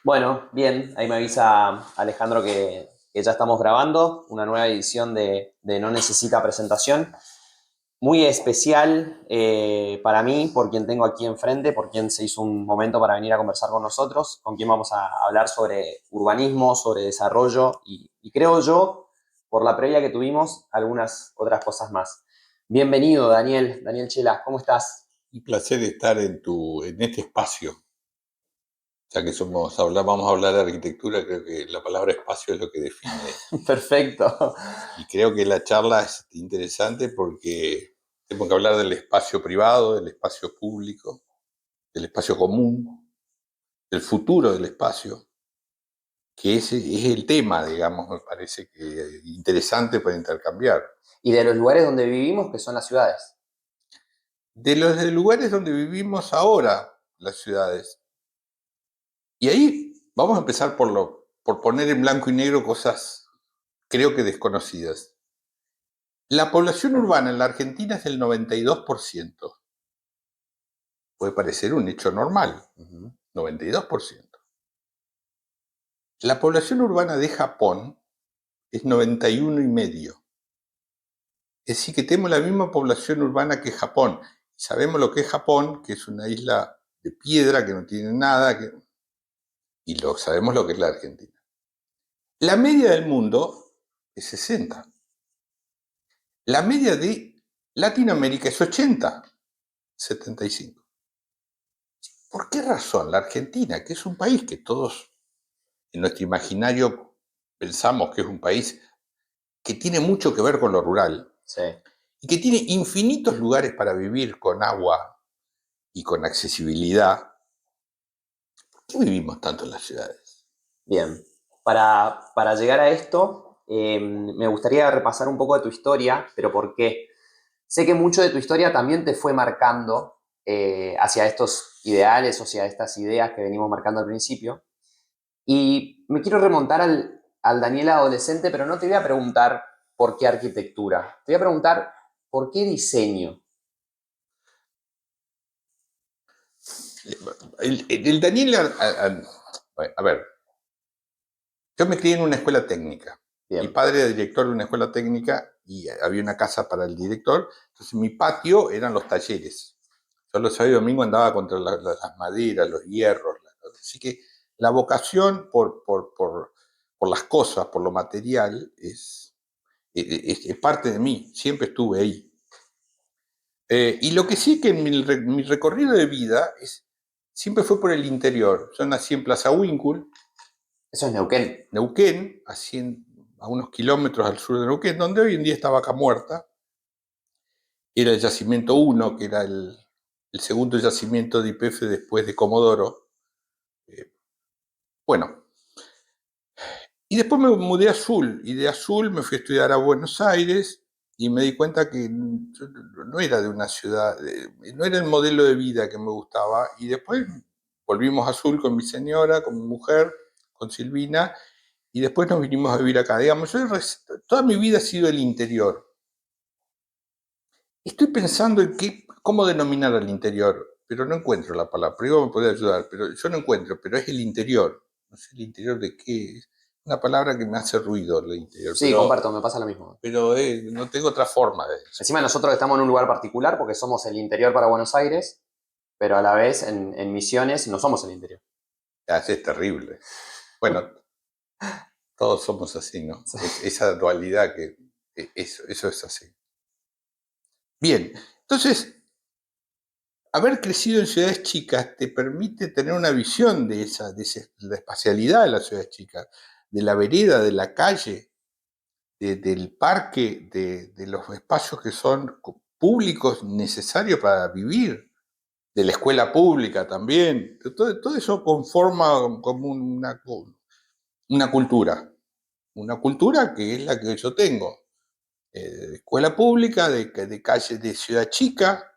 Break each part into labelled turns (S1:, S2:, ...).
S1: Bueno, bien, ahí me avisa Alejandro que ya estamos grabando una nueva edición de No Necesita Presentación. Muy especial para mí, por quien tengo aquí enfrente, por quien se hizo un momento para venir a conversar con nosotros, con quien vamos a hablar sobre urbanismo, sobre desarrollo y creo yo, por la previa que tuvimos, algunas otras cosas más. Bienvenido, Daniel Chela, ¿cómo estás?
S2: Un placer estar en este espacio. Ya que vamos a hablar de arquitectura, creo que la palabra espacio es lo que define.
S1: Perfecto.
S2: Y creo que la charla es interesante porque tenemos que hablar del espacio privado, del espacio público, del espacio común, del futuro del espacio, que ese es el tema, digamos, me parece que interesante para intercambiar.
S1: Y de los lugares donde vivimos, que son las ciudades.
S2: De los lugares donde vivimos ahora, las ciudades. Y ahí vamos a empezar por poner en blanco y negro cosas creo que desconocidas. La población urbana en la Argentina es del 92%. Puede parecer un hecho normal,
S1: Ujú.
S2: 92%. La población urbana de Japón es 91,5%. Es decir, que tenemos la misma población urbana que Japón. Sabemos lo que es Japón, que es una isla de piedra que no tiene nada, y sabemos lo que es la Argentina. La media del mundo es 60. La media de Latinoamérica es 80, 75. ¿Por qué razón la Argentina, que es un país que todos en nuestro imaginario pensamos que es un país que tiene mucho que ver con lo rural
S1: Sí,
S2: y que tiene infinitos lugares para vivir con agua y con accesibilidad? ¿Por qué vivimos tanto en las ciudades?
S1: bien. Para llegar a esto, me gustaría repasar un poco de tu historia, pero ¿por qué? Sé que mucho de tu historia también te fue marcando hacia estos ideales, o hacia estas ideas que venimos marcando al principio. Y me quiero remontar al Daniel adolescente, pero no te voy a preguntar por qué arquitectura. Te voy a preguntar por qué diseño.
S2: El Daniel, a ver, yo me crié en una escuela técnica. Mi
S1: Bien,
S2: padre era director de una escuela técnica y había una casa para el director. Entonces mi patio eran los talleres. Yo los sábados y domingos andaba contra las maderas, los hierros. Así que la vocación por las cosas, por lo material, es parte de mí. Siempre estuve ahí. Y lo que sí que en mi recorrido de vida siempre fue por el interior. Yo nací en Plaza Huíncul,
S1: eso es Neuquén.
S2: Neuquén, a unos kilómetros al sur de Neuquén, donde hoy en día está Vaca Muerta. Era el yacimiento uno, que era el segundo yacimiento de YPF después de Comodoro. Eh, bueno, y después me mudé a Azul, y de Azul me fui a estudiar a Buenos Aires y me di cuenta que yo no era de una ciudad, no era el modelo de vida que me gustaba. Y después volvimos a Azul con mi señora, con mi mujer, con Silvina, y después nos vinimos a vivir acá. Digamos, toda mi vida ha sido el interior. Estoy pensando en cómo denominar al interior, pero no encuentro la palabra. Primero me puede ayudar, pero yo no encuentro, pero es el interior. No sé el interior de qué es. Una palabra que me hace ruido el interior,
S1: Sí, comparto, me pasa lo mismo.
S2: pero no tengo otra forma de eso.
S1: Encima nosotros estamos en un lugar particular porque somos el interior para Buenos Aires, pero a la vez en Misiones no somos el interior.
S2: Es terrible. Bueno, todos somos así, ¿no?
S1: Sí.
S2: Esa dualidad eso es así. Bien, entonces, haber crecido en ciudades chicas te permite tener una visión la espacialidad de las ciudades chicas, de la vereda, de la calle, del parque, de los espacios que son públicos necesarios para vivir, de la escuela pública también. Todo eso conforma como una cultura que es la que yo tengo. De escuela pública, de calle de ciudad chica,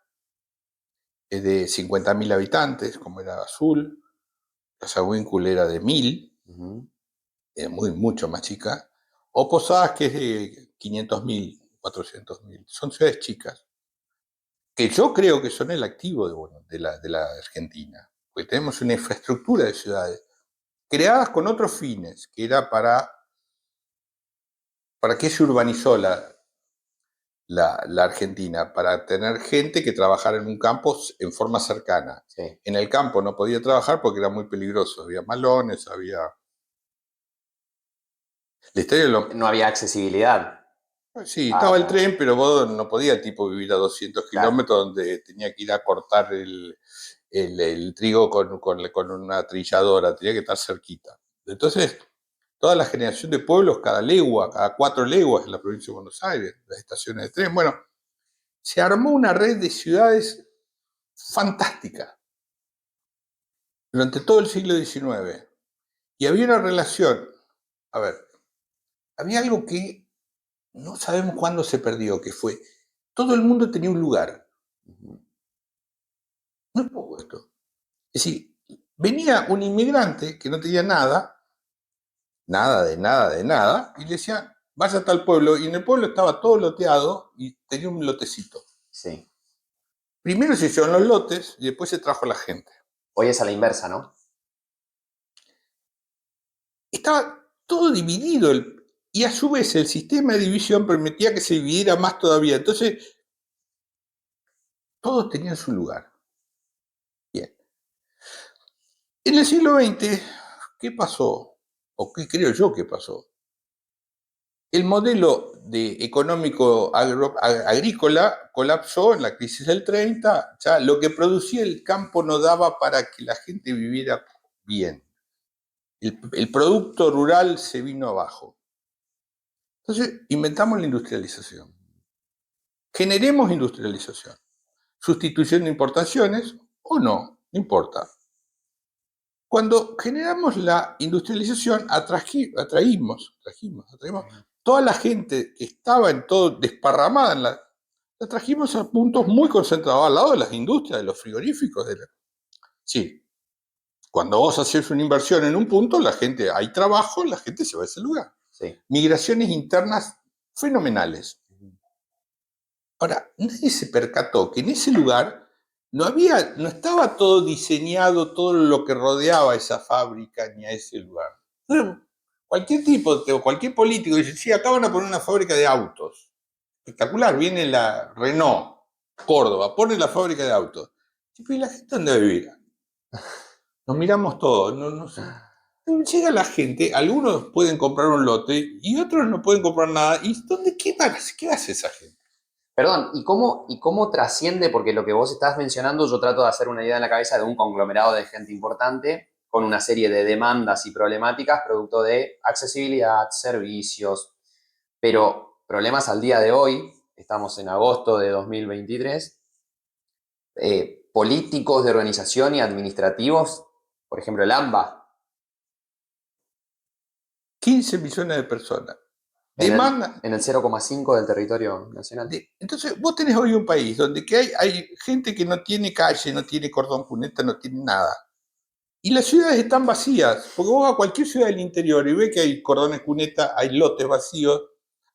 S2: de 50.000 habitantes, como era Azul. Casa Winkle era de 1.000,
S1: Ujú.
S2: mucho más chica. O Posadas, que es de 500.000, 400.000. Son ciudades chicas, que yo creo que son el activo de la Argentina, porque tenemos una infraestructura de ciudades. creadas con otros fines, que era ¿para qué se urbanizó la Argentina? Para tener gente que trabajara en un campo en forma cercana.
S1: Sí.
S2: En el campo no podía trabajar porque era muy peligroso, había malones, había... La historia lo...
S1: No había accesibilidad.
S2: Sí, estaba el tren, pero vos no podía el tipo vivir a 200
S1: Claro.
S2: kilómetros donde tenía que ir a cortar el trigo con una trilladora, tenía que estar cerquita. Entonces, toda la generación de pueblos, cada legua, cada 4 leguas en la provincia de Buenos Aires, las estaciones de tren, bueno, se armó una red de ciudades fantástica durante todo el siglo XIX. Y había una relación, a ver, había algo que no sabemos cuándo se perdió, que fue, todo el mundo tenía un lugar. No es poco esto. Es decir, venía un inmigrante que no tenía nada, nada, y le decía, vaya a tal pueblo, y en el pueblo estaba todo loteado y tenía un lotecito.
S1: Sí.
S2: Primero se hicieron los lotes y después se trajo la gente.
S1: Hoy es a la inversa, ¿no?
S2: Estaba todo dividido y a su vez el sistema de división permitía que se dividiera más todavía. Entonces, todos tenían su lugar. Bien. En el siglo XX, ¿qué pasó? ¿O qué creo yo que pasó? El modelo económico agrícola colapsó en la crisis del 30, ya lo que producía el campo no daba para que la gente viviera bien. El producto rural se vino abajo. Entonces inventamos la industrialización. Generemos industrialización. Sustitución de importaciones o no importa. Cuando generamos la industrialización, atraímos toda la gente que estaba en todo desparramada la trajimos a puntos muy concentrados al lado de las industrias, de los frigoríficos. Sí, cuando vos haces una inversión en un punto, hay trabajo, la gente se va a ese lugar.
S1: Sí.
S2: Migraciones internas fenomenales. Ahora, nadie se percató que en ese lugar no estaba todo diseñado, todo lo que rodeaba a esa fábrica ni a ese lugar. Cualquier político dice, sí, acá van a poner una fábrica de autos. Espectacular, viene la Renault, Córdoba, pone la fábrica de autos. ¿Y la gente dónde va a vivir? Nos miramos todos, no sé. Llega la gente, algunos pueden comprar un lote y otros no pueden comprar nada. ¿Y qué hace esa gente?
S1: Perdón, ¿y cómo trasciende? Porque lo que vos estás mencionando, yo trato de hacer una idea en la cabeza de un conglomerado de gente importante con una serie de demandas y problemáticas producto de accesibilidad, servicios, pero problemas al día de hoy, estamos en agosto de 2023, políticos de organización y administrativos, por ejemplo, el AMBA.
S2: 15 millones de personas.
S1: En el 0,5 del territorio nacional.
S2: Entonces, vos tenés hoy un país donde hay gente que no tiene calle, no tiene cordón cuneta, no tiene nada. Y las ciudades están vacías, porque vos vas a cualquier ciudad del interior y ves que hay cordones cuneta, hay lotes vacíos,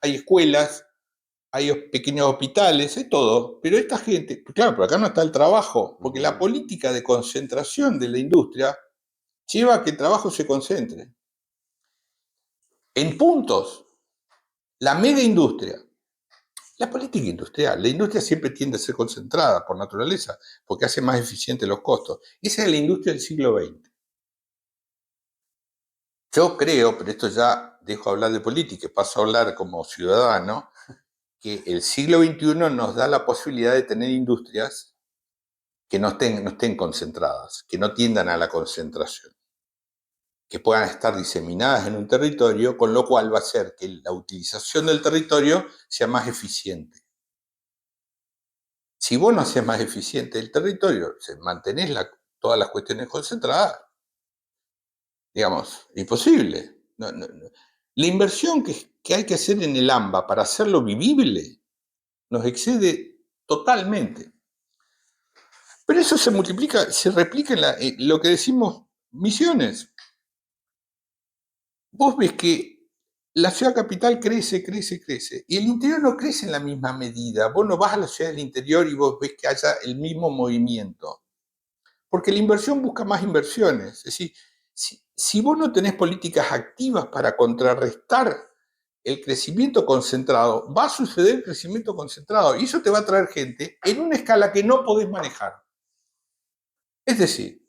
S2: hay escuelas, hay pequeños hospitales, hay todo. Pero esta gente, claro, pero acá no está el trabajo, porque la política de concentración de la industria lleva a que el trabajo se concentre en puntos. La mega industria. La política industrial. La industria siempre tiende a ser concentrada por naturaleza, porque hace más eficientes los costos. Esa es la industria del siglo XX. Yo creo, pero esto ya dejo hablar de política y paso a hablar como ciudadano, que el siglo XXI nos da la posibilidad de tener industrias que no estén concentradas, que no tiendan a la concentración, que puedan estar diseminadas en un territorio, con lo cual va a hacer que la utilización del territorio sea más eficiente. Si vos no haces más eficiente el territorio, mantenés todas las cuestiones concentradas, digamos, imposible. No. La inversión que hay que hacer en el AMBA para hacerlo vivible nos excede totalmente. Pero eso se multiplica, se replica en lo que decimos misiones. Vos ves que la ciudad capital crece, y el interior no crece en la misma medida. Vos no vas a la ciudad del interior y vos ves que haya el mismo movimiento. Porque la inversión busca más inversiones. Es decir, si vos no tenés políticas activas para contrarrestar el crecimiento concentrado, va a suceder el crecimiento concentrado y eso te va a traer gente en una escala que no podés manejar. Es decir,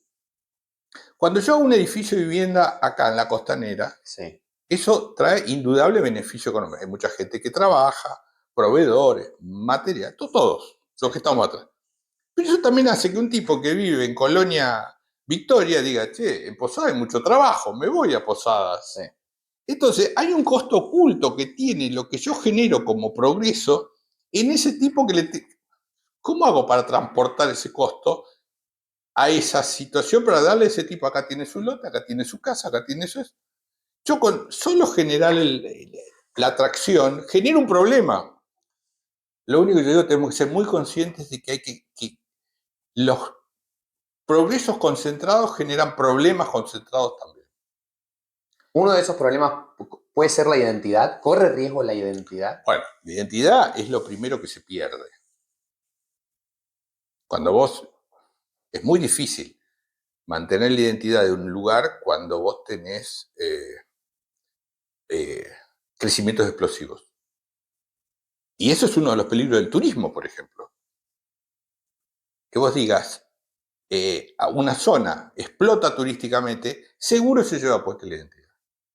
S2: cuando yo hago un edificio de vivienda acá en la Costanera,
S1: Sí.
S2: eso trae indudable beneficio económico. Hay mucha gente que trabaja, proveedores, material, todos los que estamos atrás. Pero eso también hace que un tipo que vive en Colonia Victoria diga, che, en Posada hay mucho trabajo, me voy a Posadas.
S1: Sí.
S2: Entonces, hay un costo oculto que tiene lo que yo genero como progreso en ese tipo que ¿Cómo hago para transportar ese costo a esa situación para darle a ese tipo, acá tiene su lote, acá tiene su casa, acá tiene eso? Yo con solo generar la atracción genero un problema. Lo único que yo digo, tenemos que ser muy conscientes de que que los progresos concentrados generan problemas concentrados también.
S1: Uno de esos problemas puede ser la identidad. ¿Corre riesgo la identidad?
S2: Bueno, la identidad es lo primero que se pierde. Cuando vos, es muy difícil mantener la identidad de un lugar cuando vos tenés crecimientos explosivos. Y eso es uno de los peligros del turismo, por ejemplo. Que vos digas, a una zona explota turísticamente, seguro se lleva puesta la identidad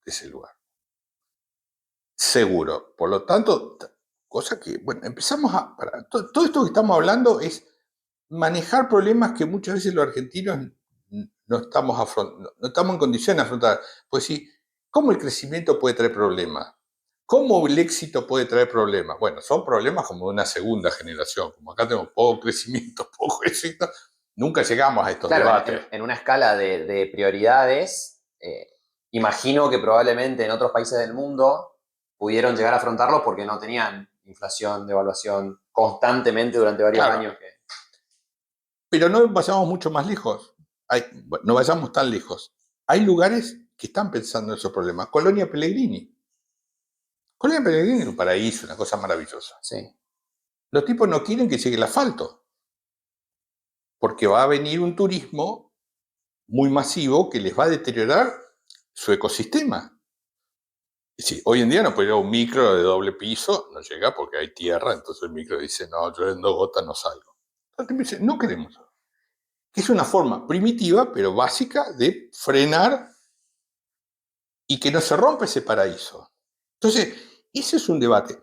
S2: de ese lugar. Seguro. Por lo tanto, cosa que, bueno, empezamos todo esto que estamos hablando es manejar problemas que muchas veces los argentinos no estamos en condiciones de afrontar. Pues sí, ¿cómo el crecimiento puede traer problemas? ¿Cómo el éxito puede traer problemas? Bueno, son problemas como de una segunda generación. Como acá tenemos poco crecimiento, poco éxito, nunca llegamos a estos
S1: Claro,
S2: debates.
S1: en una escala de prioridades, imagino que probablemente en otros países del mundo pudieron llegar a afrontarlos porque no tenían inflación, devaluación constantemente durante varios
S2: Claro,
S1: años.
S2: pero no vayamos mucho más lejos. No vayamos tan lejos. Hay lugares que están pensando en esos problemas. Colonia Pellegrini. Colonia Pellegrini es un paraíso, una cosa maravillosa.
S1: Sí.
S2: Los tipos no quieren que llegue el asfalto, porque va a venir un turismo muy masivo que les va a deteriorar su ecosistema. Es decir, hoy en día no puede llegar un micro de doble piso, no llega porque hay tierra, entonces el micro dice, no, yo en 2 gotas no salgo. Entonces dice, no queremos. Que es una forma primitiva, pero básica, de frenar y que no se rompa ese paraíso. Entonces, ese es un debate.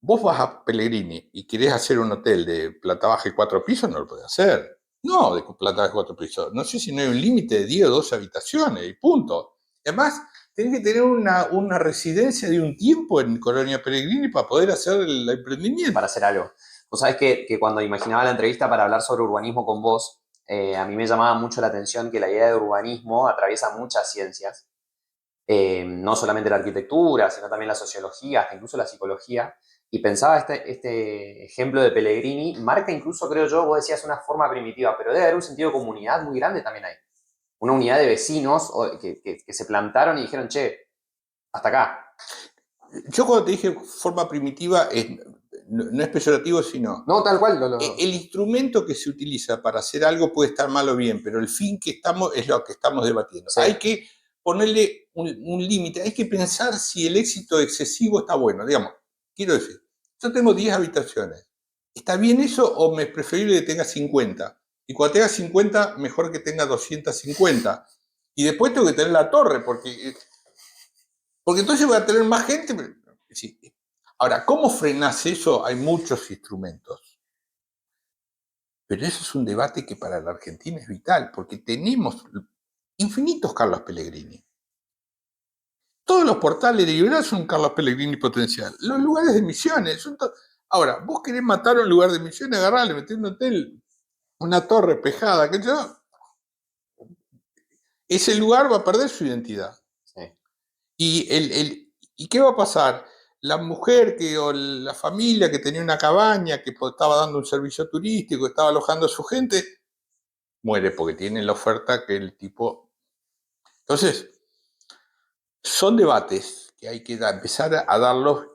S2: Vos vas a Pellegrini y querés hacer un hotel de planta baja y 4 pisos, no lo podés hacer. No, de planta baja y 4 pisos. No sé si no hay un límite de 10 o 12 habitaciones y punto. Además, tenés que tener una residencia de un tiempo en Colonia Pellegrini para poder hacer el emprendimiento.
S1: Para hacer algo. Vos sabés que cuando imaginaba la entrevista para hablar sobre urbanismo con vos, a mí me llamaba mucho la atención que la idea de urbanismo atraviesa muchas ciencias, no solamente la arquitectura, sino también la sociología, hasta incluso la psicología. Y pensaba este ejemplo de Pellegrini, marca incluso, creo yo, vos decías una forma primitiva, pero debe haber un sentido de comunidad muy grande también ahí. Una unidad de vecinos que se plantaron y dijeron, che, hasta acá.
S2: Yo cuando te dije forma primitiva, no es peyorativo, sino
S1: No, tal cual.
S2: el instrumento que se utiliza para hacer algo puede estar mal o bien, pero el fin que estamos es lo que estamos debatiendo.
S1: Sí.
S2: Hay que ponerle un límite, hay que pensar si el éxito excesivo está bueno. Digamos, quiero decir, yo tengo 10 habitaciones. ¿Está bien eso o es preferible que tenga 50? Y cuando tenga 50, mejor que tenga 250. Y después tengo que tener la torre, porque entonces voy a tener más gente. Sí. Ahora, ¿cómo frenás eso? Hay muchos instrumentos. Pero eso es un debate que para la Argentina es vital, porque tenemos infinitos Carlos Pellegrini. Todos los portales de liberal son Carlos Pellegrini potencial. Los lugares de Misiones son Ahora, vos querés matar un lugar de Misiones, agarrarle, meter un hotel, una torre pejada, que yo. Ese lugar va a perder su identidad.
S1: Sí.
S2: ¿Y qué va a pasar? La mujer o la familia que tenía una cabaña, que estaba dando un servicio turístico, estaba alojando a su gente, muere porque tiene la oferta que el tipo. Entonces, son debates que hay que empezar a darlos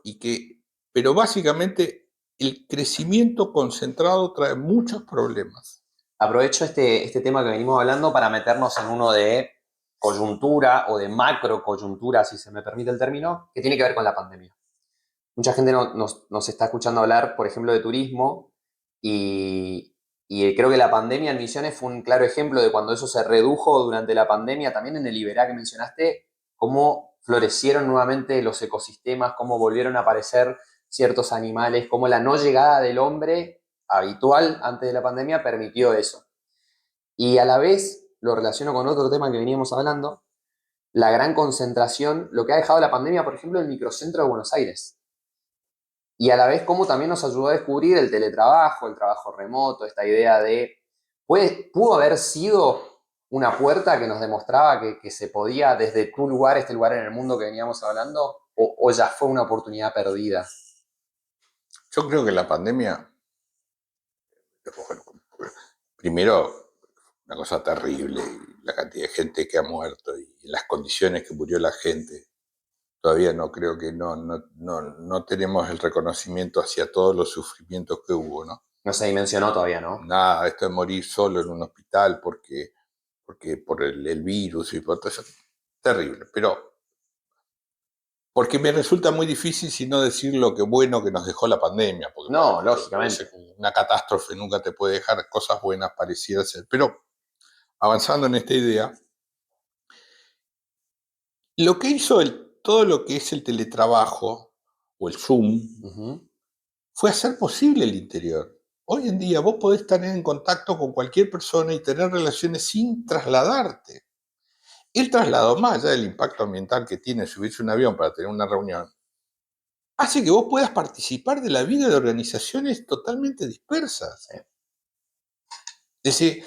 S2: pero básicamente el crecimiento concentrado trae muchos problemas.
S1: Aprovecho este tema que venimos hablando para meternos en uno de coyuntura o de macro coyuntura, si se me permite el término, que tiene que ver con la pandemia. Mucha gente nos está escuchando hablar, por ejemplo, de turismo y creo que la pandemia en Misiones fue un claro ejemplo de cuando eso se redujo durante la pandemia, también en el Iberá que mencionaste, cómo florecieron nuevamente los ecosistemas, cómo volvieron a aparecer ciertos animales, cómo la no llegada del hombre habitual antes de la pandemia permitió eso. Y a la vez lo relaciono con otro tema que veníamos hablando, la gran concentración, lo que ha dejado la pandemia, por ejemplo, el microcentro de Buenos Aires. Y a la vez cómo también nos ayudó a descubrir el teletrabajo, el trabajo remoto, esta idea de, pudo haber sido una puerta que nos demostraba que se podía desde tu lugar, este lugar en el mundo que veníamos hablando, o ya fue una oportunidad perdida.
S2: Yo creo que la pandemia, bueno, primero, una cosa terrible, la cantidad de gente que ha muerto y las condiciones que murió la gente. Todavía no creo que no tenemos el reconocimiento hacia todos los sufrimientos que hubo, ¿no?
S1: No se dimensionó todavía, ¿no?
S2: Nada, esto de morir solo en un hospital porque por el virus y por todo eso, terrible. Pero porque me resulta muy difícil si no decir lo que bueno que nos dejó la pandemia, porque
S1: No, lógicamente.
S2: una catástrofe nunca te puede dejar cosas buenas, pareciera ser. Pero avanzando en esta idea, lo que hizo todo lo que es el teletrabajo o el Zoom fue hacer posible el interior. Hoy en día vos podés estar en contacto con cualquier persona y tener relaciones sin trasladarte. El traslado, más allá del impacto ambiental que tiene subirse a un avión para tener una reunión, hace que vos puedas participar de la vida de organizaciones totalmente dispersas. Es decir,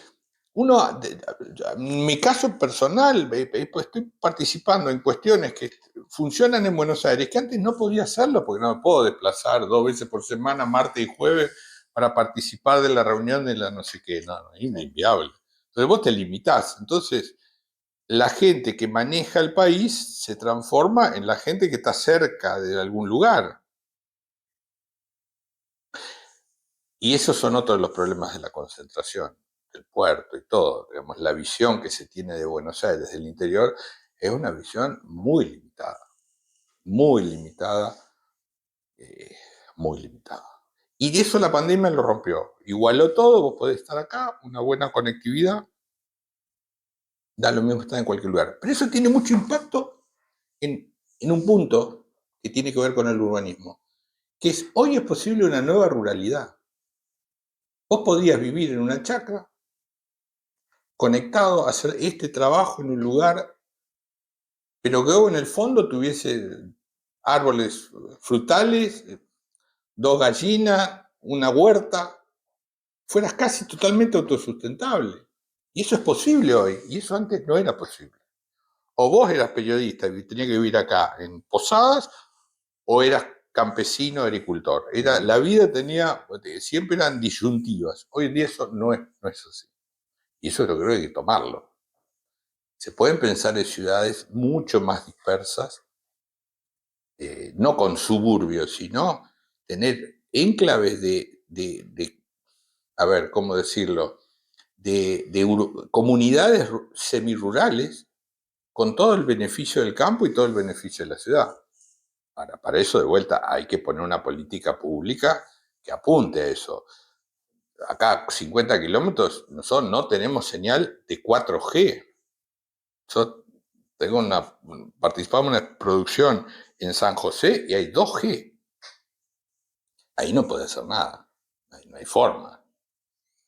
S2: en mi caso personal, pues estoy participando en cuestiones que funcionan en Buenos Aires, que antes no podía hacerlo porque no me puedo desplazar 2 veces por semana, martes y jueves, para participar de la reunión de la no sé qué. No, es inviable. Entonces vos te limitás. Entonces, la gente que maneja el país se transforma en la gente que está cerca de algún lugar. Y esos son otros de los problemas de la concentración, del puerto y todo. Digamos, la visión que se tiene de Buenos Aires desde el interior es una visión muy limitada, eh, muy limitada. Y de eso la pandemia lo rompió. Igualó todo, vos podés estar acá, una buena conectividad, da lo mismo estar en cualquier lugar. Pero eso tiene mucho impacto en un punto que tiene que ver con el urbanismo, que es hoy es posible una nueva ruralidad. Vos podías vivir en una chacra, conectado, hacer este trabajo en un lugar, pero que en el fondo tuviese árboles frutales, 2 gallinas, una huerta, fueras casi totalmente autosustentable. Y eso es posible hoy, y eso antes no era posible. O vos eras periodista y tenías que vivir acá en Posadas, o eras campesino, agricultor. La vida siempre eran disyuntivas. Hoy en día eso no es así. Y eso lo creo que hay que tomarlo. Se pueden pensar en ciudades mucho más dispersas, no con suburbios, sino tener enclaves a ver, ¿cómo decirlo? Comunidades semirurales con todo el beneficio del campo y todo el beneficio de la ciudad. Ahora, para eso, de vuelta, hay que poner una política pública que apunte a eso. Acá, 50 kilómetros, no tenemos señal de 4G. Yo participamos en una producción en San José y hay 2G. Ahí no puede hacer nada. No hay forma.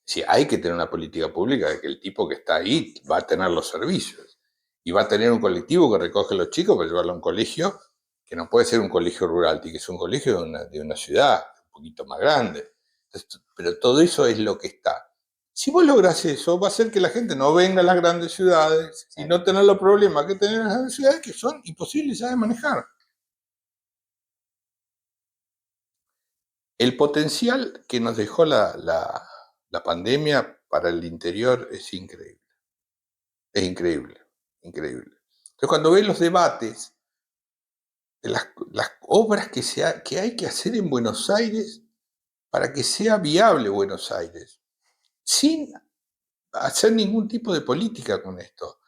S2: Sí, hay que tener una política pública de que el tipo que está ahí va a tener los servicios. Y va a tener un colectivo que recoge a los chicos para llevarlo a un colegio, que no puede ser un colegio rural, tiene que ser un colegio de una ciudad un poquito más grande. Pero todo eso es lo que está. Si vos lográs eso, va a hacer que la gente no venga a las grandes ciudades y no tener los problemas que tienen las grandes ciudades, que son imposibles ya de manejar. El potencial que nos dejó la pandemia para el interior es increíble. Es increíble, increíble. Entonces, cuando ves los debates de las obras que hay que hacer en Buenos Aires para que sea viable Buenos Aires, sin hacer ningún tipo de política con esto.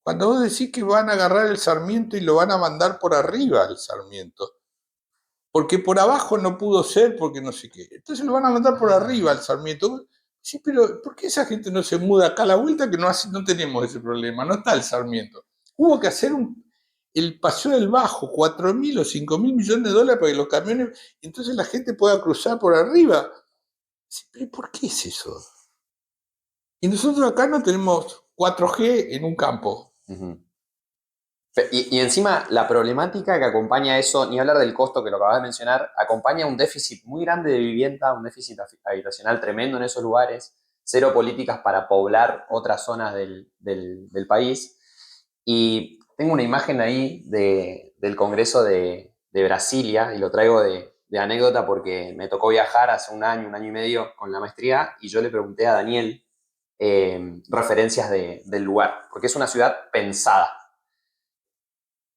S2: Cuando vos decís que van a agarrar el Sarmiento y lo van a mandar por arriba al Sarmiento, porque por abajo no pudo ser, porque no sé qué. Entonces lo van a mandar por arriba al Sarmiento. Sí, pero ¿por qué esa gente no se muda acá a la vuelta que no tenemos ese problema? No está el Sarmiento. Hubo que hacer el Paseo del Bajo, 4.000 o 5.000 millones de dólares para que los camiones, entonces la gente pueda cruzar por arriba. Sí, pero ¿por qué es eso? Y nosotros acá no tenemos 4G en un campo.
S1: Ujú. Y encima la problemática que acompaña eso, ni hablar del costo que lo acabas de mencionar, acompaña un déficit muy grande de vivienda, un déficit habitacional tremendo en esos lugares, cero políticas para poblar otras zonas del país. Y tengo una imagen ahí del Congreso de Brasilia, y lo traigo de anécdota porque me tocó viajar hace un año y medio con la maestría, y yo le pregunté a Daniel referencias del lugar, porque es una ciudad pensada.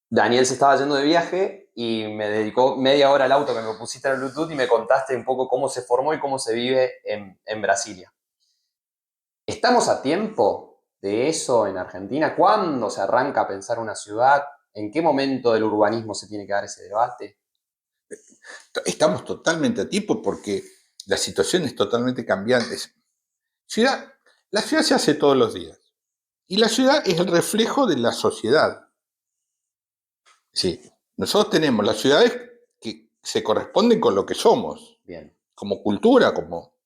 S1: Daniel se estaba yendo de viaje y me dedicó media hora al auto que me pusiste en el Bluetooth y me contaste un poco cómo se formó y cómo se vive en Brasilia. ¿Estamos a tiempo de eso en Argentina? ¿Cuándo se arranca a pensar una ciudad? ¿En qué momento del urbanismo se tiene que dar ese debate?
S2: Estamos totalmente a tiempo porque la situación es totalmente cambiante. Ciudad, la ciudad se hace todos los días y la ciudad es el reflejo de la sociedad. Sí, nosotros tenemos las ciudades que se corresponden con lo que somos,
S1: Bien.
S2: como cultura, como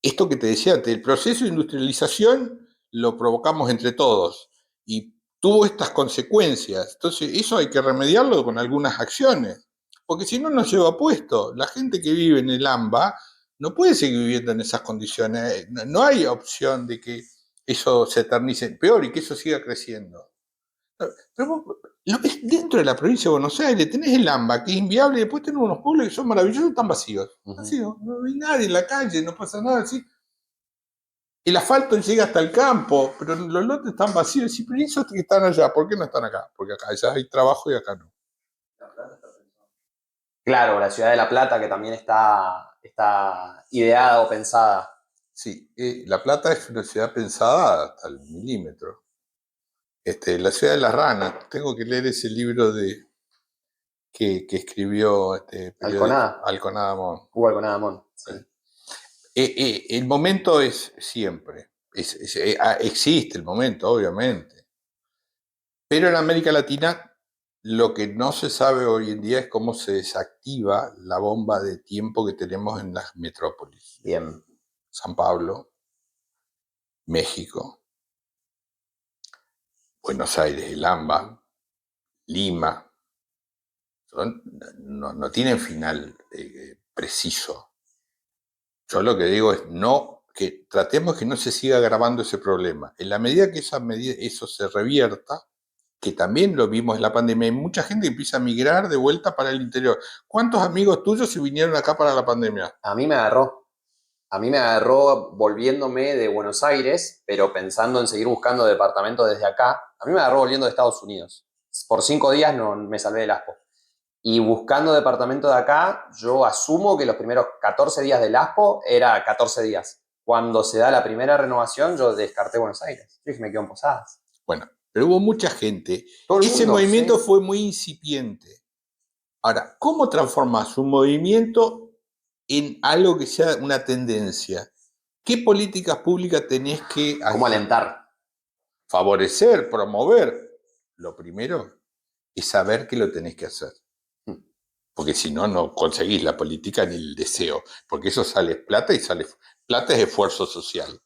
S2: esto que te decía antes, el proceso de industrialización lo provocamos entre todos y tuvo estas consecuencias. Entonces, eso hay que remediarlo con algunas acciones, porque si no nos lleva puesto. La gente que vive en el AMBA no puede seguir viviendo en esas condiciones. No hay opción de que eso se eternice peor y que eso siga creciendo. Pero vos, lo ves dentro de la provincia de Buenos Aires, tenés el AMBA, que es inviable, y después tenés unos pueblos que son maravillosos, están vacíos.
S1: Ujú.
S2: Vacíos, no hay nadie en la calle, no pasa nada así. El asfalto llega hasta el campo, pero los lotes están vacíos. Sí, pero esos que están allá, ¿por qué no están acá? Porque acá ya hay trabajo y acá no.
S1: Claro, la ciudad de La Plata, que también está ideada o pensada.
S2: Sí, La Plata es una ciudad pensada hasta el milímetro. La ciudad de las ranas, tengo que leer ese libro que escribió este periodista
S1: Alconada,
S2: Alconada Mon.
S1: Hugo Alconada Mon, sí.
S2: El momento es siempre, existe el momento, obviamente, pero en América Latina lo que no se sabe hoy en día es cómo se desactiva la bomba de tiempo que tenemos en las metrópolis.
S1: Bien.
S2: San Pablo, México, Buenos Aires, el AMBA, Lima, no tienen final preciso. Yo lo que digo es no, que tratemos que no se siga agravando ese problema. En la medida que eso se revierta, que también lo vimos en la pandemia, hay mucha gente que empieza a migrar de vuelta para el interior. ¿Cuántos amigos tuyos se vinieron acá para la pandemia?
S1: A mí me agarró. A mí me agarró volviéndome de Buenos Aires, pero pensando en seguir buscando departamento desde acá. A mí me agarró volviendo de Estados Unidos. Por 5 días no me salvé del aspo. Y buscando departamento de acá, yo asumo que los primeros 14 días del aspo era 14 días. Cuando se da la primera renovación, yo descarté Buenos Aires. Yo dije, me quedo en Posadas.
S2: Bueno, pero hubo mucha gente.
S1: Todo el
S2: Ese
S1: mundo,
S2: movimiento
S1: sí.
S2: fue muy incipiente. Ahora, ¿cómo transformás un movimiento en algo que sea una tendencia? ¿Qué políticas públicas tenés que
S1: ¿Cómo alentar?
S2: favorecer, promover? Lo primero es saber que lo tenés que hacer. Porque si no, no conseguís la política ni el deseo. Porque eso sale plata y plata es esfuerzo social.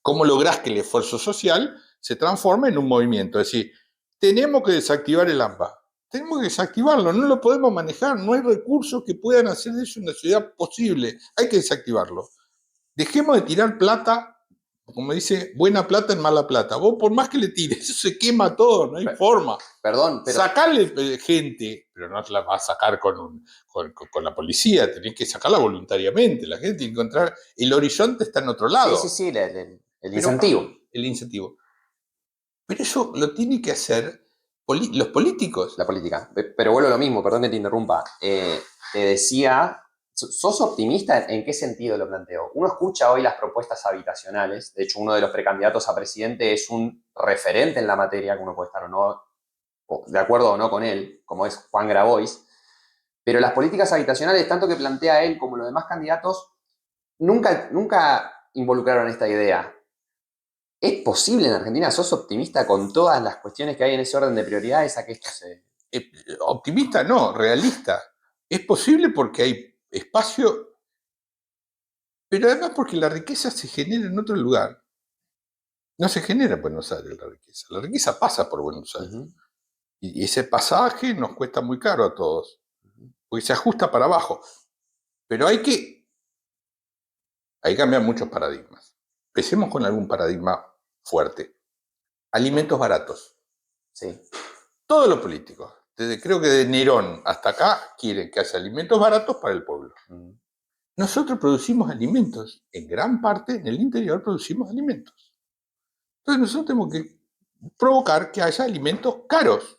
S2: ¿Cómo lográs que el esfuerzo social se transforme en un movimiento? Es decir, tenemos que desactivar el AMBA. Tenemos que desactivarlo, no lo podemos manejar, no hay recursos que puedan hacer de eso una ciudad posible. Hay que desactivarlo. Dejemos de tirar plata, como dice, buena plata en mala plata. Vos por más que le tires, eso se quema todo, no hay forma.
S1: Perdón, pero
S2: Sacarle gente, pero no la vas a sacar con la policía, tenés que sacarla voluntariamente. La gente tiene que encontrar, el horizonte está en otro
S1: sí,
S2: lado.
S1: sí, sí, el
S2: Pero
S1: incentivo.
S2: el incentivo. Pero eso lo tienen que hacer los políticos.
S1: La política. Pero vuelvo a lo mismo, perdón que te interrumpa. Te decía, ¿Sos optimista? ¿En qué sentido lo planteo? Uno escucha hoy las propuestas habitacionales, de hecho uno de los precandidatos a presidente es un referente en la materia, que uno puede estar o no de acuerdo o no con él, como es Juan Grabois, pero las políticas habitacionales, tanto que plantea él como los demás candidatos, nunca involucraron esta idea. ¿Es posible en Argentina? ¿Sos optimista con todas las cuestiones que hay en ese orden de prioridades a que esto se...
S2: Optimista no, realista. Es posible porque hay espacio, pero además porque la riqueza se genera en otro lugar. No se genera en Buenos Aires la riqueza. La riqueza pasa por Buenos Aires.
S1: Uh-huh.
S2: Y ese pasaje nos cuesta muy caro a todos, porque se ajusta para abajo. Pero hay que cambiar muchos paradigmas. Empecemos con algún paradigma fuerte. Alimentos baratos.
S1: Sí.
S2: Todos los políticos, creo que de Nerón hasta acá, quieren que haya alimentos baratos para el pueblo.
S1: Uh-huh.
S2: Nosotros producimos alimentos, en gran parte en el interior producimos alimentos. Entonces nosotros tenemos que provocar que haya alimentos caros,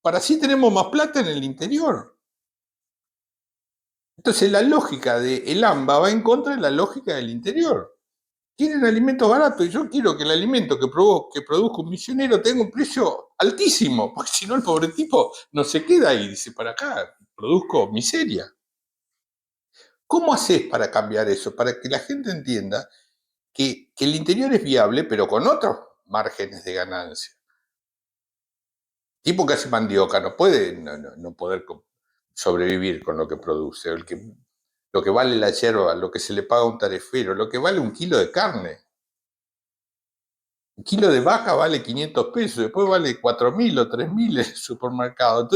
S2: para así tenemos más plata en el interior. Entonces la lógica del AMBA va en contra de la lógica del interior. Quieren alimentos baratos y yo quiero que el alimento que produzca un misionero tenga un precio altísimo, porque si no el pobre tipo no se queda ahí, dice, para acá produzco miseria. ¿Cómo haces para cambiar eso? Para que la gente entienda que el interior es viable, pero con otros márgenes de ganancia. Tipo que hace mandioca no puede no poder sobrevivir con lo que produce. Lo que vale la yerba, lo que se le paga a un tarefero, lo que vale un kilo de carne. Un kilo de vaca vale 500 pesos, después vale 4.000 o 3.000 en el supermercado.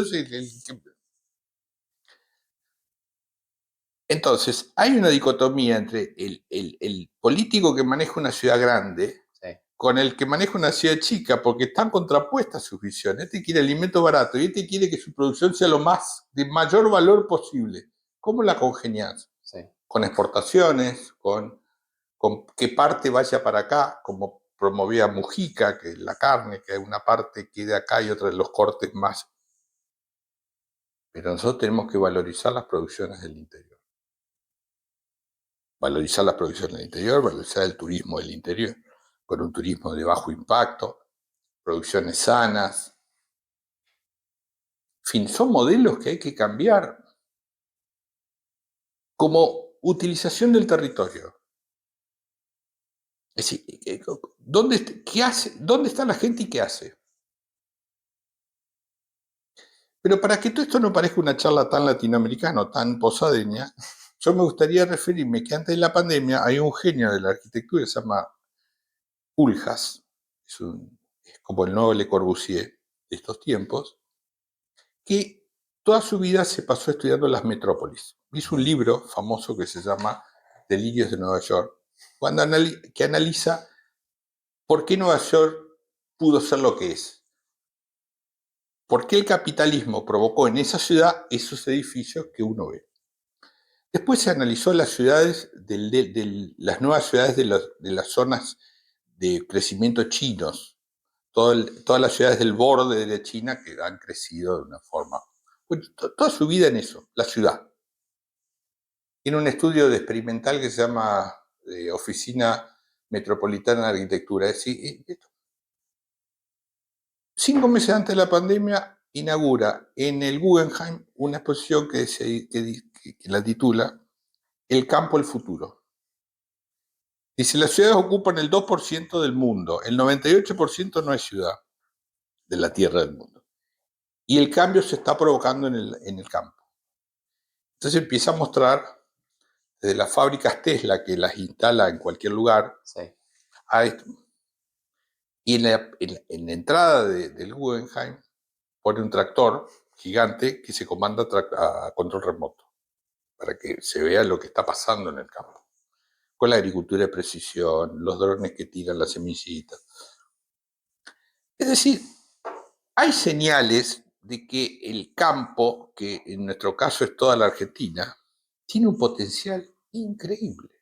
S2: Entonces, hay una dicotomía entre el político que maneja una ciudad grande,
S1: Sí.
S2: con el que maneja una ciudad chica, porque están contrapuestas sus visiones. Este quiere alimento barato y este quiere que su producción sea lo más de mayor valor posible. ¿Cómo la congenias?
S1: Sí.
S2: Con exportaciones, con que parte vaya para acá, como promovía Mujica, que la carne, que una parte quede acá y otra de los cortes más. Pero nosotros tenemos que valorizar las producciones del interior. Valorizar las producciones del interior, valorizar el turismo del interior, con un turismo de bajo impacto, producciones sanas. En fin, son modelos que hay que cambiar como utilización del territorio. Es decir, ¿dónde está la gente y qué hace? Pero para que todo esto no parezca una charla tan latinoamericana, tan posadeña, yo me gustaría referirme que antes de la pandemia hay un genio de la arquitectura que se llama Koolhaas, es como el nuevo Le Corbusier de estos tiempos, que toda su vida se pasó estudiando las metrópolis. Hizo un libro famoso que se llama Delirios de Nueva York, que analiza por qué Nueva York pudo ser lo que es. ¿Por qué el capitalismo provocó en esa ciudad esos edificios que uno ve? Después se analizó las ciudades, las nuevas ciudades de las zonas de crecimiento chinos, todas las ciudades del borde de China que han crecido de una forma. Bueno, toda su vida en eso, la ciudad. Tiene un estudio experimental que se llama Oficina Metropolitana de Arquitectura. Es decir, 5 meses antes de la pandemia inaugura en el Guggenheim una exposición que la titula El campo, el futuro. Dice, las ciudades ocupan el 2% del mundo, el 98% no es ciudad de la tierra del mundo. Y el cambio se está provocando en el campo. Entonces empieza a mostrar desde las fábricas Tesla, que las instala en cualquier lugar,
S1: Sí.
S2: a esto. Y en la entrada del Guggenheim pone un tractor gigante que se comanda a control remoto, para que se vea lo que está pasando en el campo. Con la agricultura de precisión, los drones que tiran las semillitas. Es decir, hay señales de que el campo, que en nuestro caso es toda la Argentina, tiene un potencial increíble.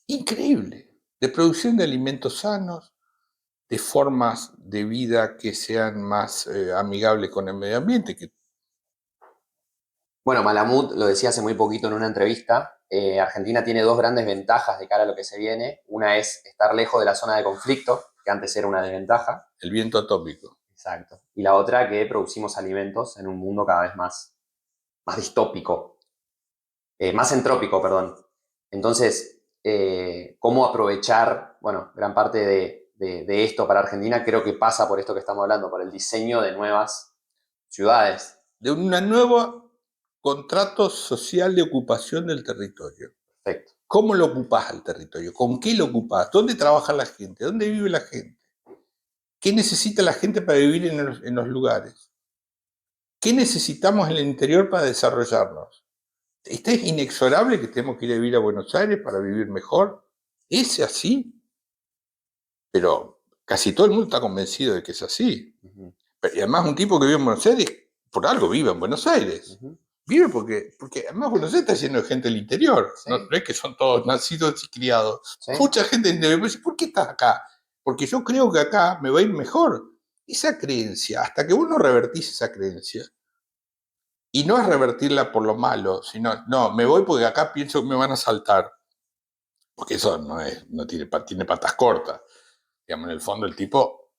S2: Increíble. De producción de alimentos sanos, de formas de vida que sean más amigables con el medio ambiente, que
S1: Bueno, Malamud lo decía hace muy poquito en una entrevista. Argentina tiene dos grandes ventajas de cara a lo que se viene. Una es estar lejos de la zona de conflicto, que antes era una desventaja.
S2: El viento atómico.
S1: Exacto. Y la otra que producimos alimentos en un mundo cada vez más distópico, más entrópico, perdón. Entonces, ¿cómo aprovechar, bueno, gran parte de esto para Argentina? Creo que pasa por esto que estamos hablando, por el diseño de nuevas ciudades.
S2: De un nuevo contrato social de ocupación del territorio.
S1: Perfecto.
S2: ¿Cómo lo ocupás al territorio? ¿Con qué lo ocupás? ¿Dónde trabaja la gente? ¿Dónde vive la gente? ¿Qué necesita la gente para vivir en los lugares? ¿Qué necesitamos en el interior para desarrollarnos? ¿Está inexorable que tenemos que ir a vivir a Buenos Aires para vivir mejor? ¿Es así? Pero casi todo el mundo está convencido de que es así.
S1: Uh-huh.
S2: Y además un tipo que vive en Buenos Aires, por algo vive en Buenos Aires.
S1: Uh-huh.
S2: Vive porque además Buenos Aires está lleno de gente del interior.
S1: Sí.
S2: No, no es que son todos nacidos y criados.
S1: Sí.
S2: Mucha gente del interior me dice, ¿por qué estás acá? Porque yo creo que acá me va a ir mejor. Esa creencia, hasta que uno revertís esa creencia, y no es revertirla por lo malo, sino, no, me voy porque acá pienso que me van a saltar. Porque eso no tiene patas cortas. Digamos, en el fondo el tipo,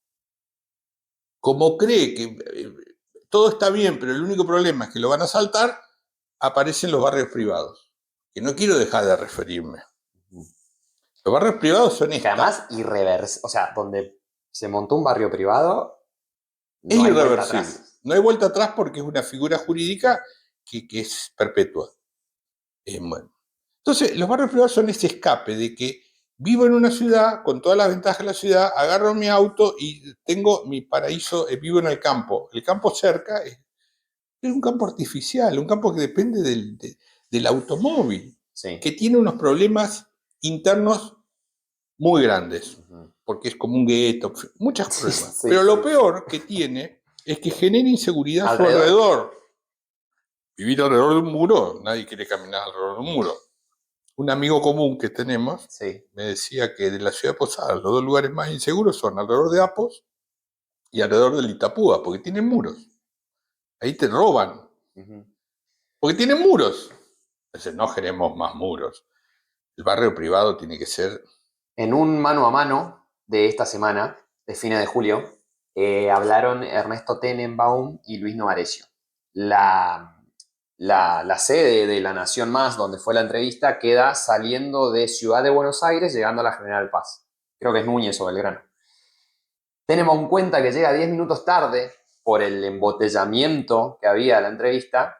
S2: como cree que todo está bien, pero el único problema es que lo van a saltar, aparecen los barrios privados. Que no quiero dejar de referirme. Los barrios privados son
S1: Que además o sea, donde se montó un barrio privado,
S2: es
S1: no hay vuelta
S2: irreversible.
S1: atrás.
S2: No hay vuelta atrás porque es una figura jurídica que es perpetua. Bueno. Entonces, los barrios privados son ese escape de que vivo en una ciudad con todas las ventajas de la ciudad, agarro mi auto y tengo mi paraíso, vivo en el campo. El campo cerca es un campo artificial, un campo que depende del automóvil,
S1: Sí.
S2: que tiene unos problemas internos muy grandes,
S1: Uh-huh.
S2: porque es como un gueto, muchos problemas.
S1: Sí,
S2: Pero
S1: sí.
S2: lo peor que tiene es que genera inseguridad a su
S1: Alrededor.
S2: alrededor. Vivir alrededor de un muro, nadie quiere caminar alrededor de un muro. Un amigo común que tenemos
S1: Sí.
S2: me decía que de la ciudad de Posadas los dos lugares más inseguros son alrededor de Apos y alrededor del Itapúa, porque tienen muros. Ahí te roban,
S1: Uh-huh.
S2: porque tienen muros. Entonces no queremos más muros. El barrio privado tiene que ser...
S1: En un mano a mano de esta semana, de fines de julio, hablaron Ernesto Tenenbaum y Luis Novarecio. La sede de La Nación Más, donde fue la entrevista, queda saliendo de Ciudad de Buenos Aires, llegando a la General Paz. Creo que es Núñez o Belgrano. Tenemos en cuenta que llega 10 minutos tarde por el embotellamiento que había de la entrevista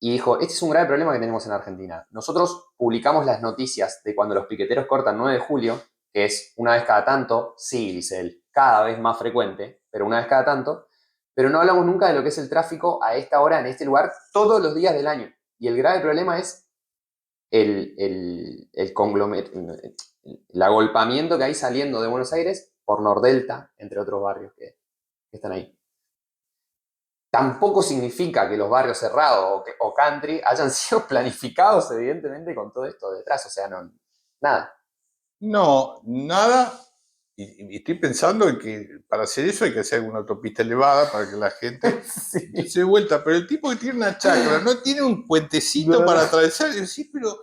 S1: y dijo, este es un grave problema que tenemos en Argentina. Nosotros publicamos las noticias de cuando los piqueteros cortan 9 de julio, que es una vez cada tanto, sí, dice él, cada vez más frecuente, pero una vez cada tanto, pero no hablamos nunca de lo que es el tráfico a esta hora, en este lugar, todos los días del año. Y el grave problema es el agolpamiento que hay saliendo de Buenos Aires por Nordelta, entre otros barrios que están ahí. Tampoco significa que los barrios cerrados o country hayan sido planificados, evidentemente, con todo esto detrás. O sea, no, nada.
S2: No, nada. Y estoy pensando en que para hacer eso hay que hacer una autopista elevada para que la gente
S1: Sí.
S2: se dé vuelta. Pero el tipo que tiene una chacra no tiene un puentecito
S1: No.
S2: para atravesar. Y decís, pero...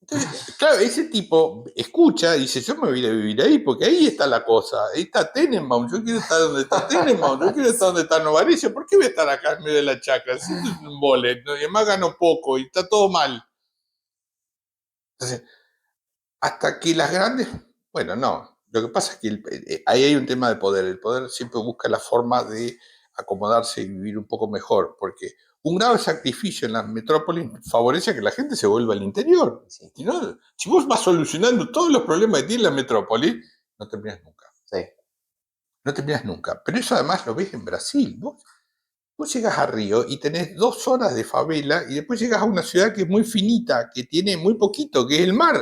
S2: Entonces, claro, ese tipo escucha y dice, yo me voy a ir a vivir ahí, porque ahí está la cosa, ahí está Tenenbaum, yo quiero estar donde está Tenenbaum, yo quiero estar donde está Novarecio, ¿por qué voy a estar acá en medio de la chacra? Si esto es un vole, ¿no? Y además gano poco y está todo mal. Entonces, hasta que las grandes, bueno, no, lo que pasa es que ahí hay un tema de poder, el poder siempre busca la forma de acomodarse y vivir un poco mejor, porque un grave sacrificio en las metrópolis favorece a que la gente se vuelva al interior.
S1: Sí.
S2: Si vos vas solucionando todos los problemas que tiene la metrópoli, no terminas nunca.
S1: Sí.
S2: No terminas nunca. Pero eso además lo ves en Brasil. Vos llegas a Río y tenés 2 horas de favela y después llegas a una ciudad que es muy finita, que tiene muy poquito, que es el mar.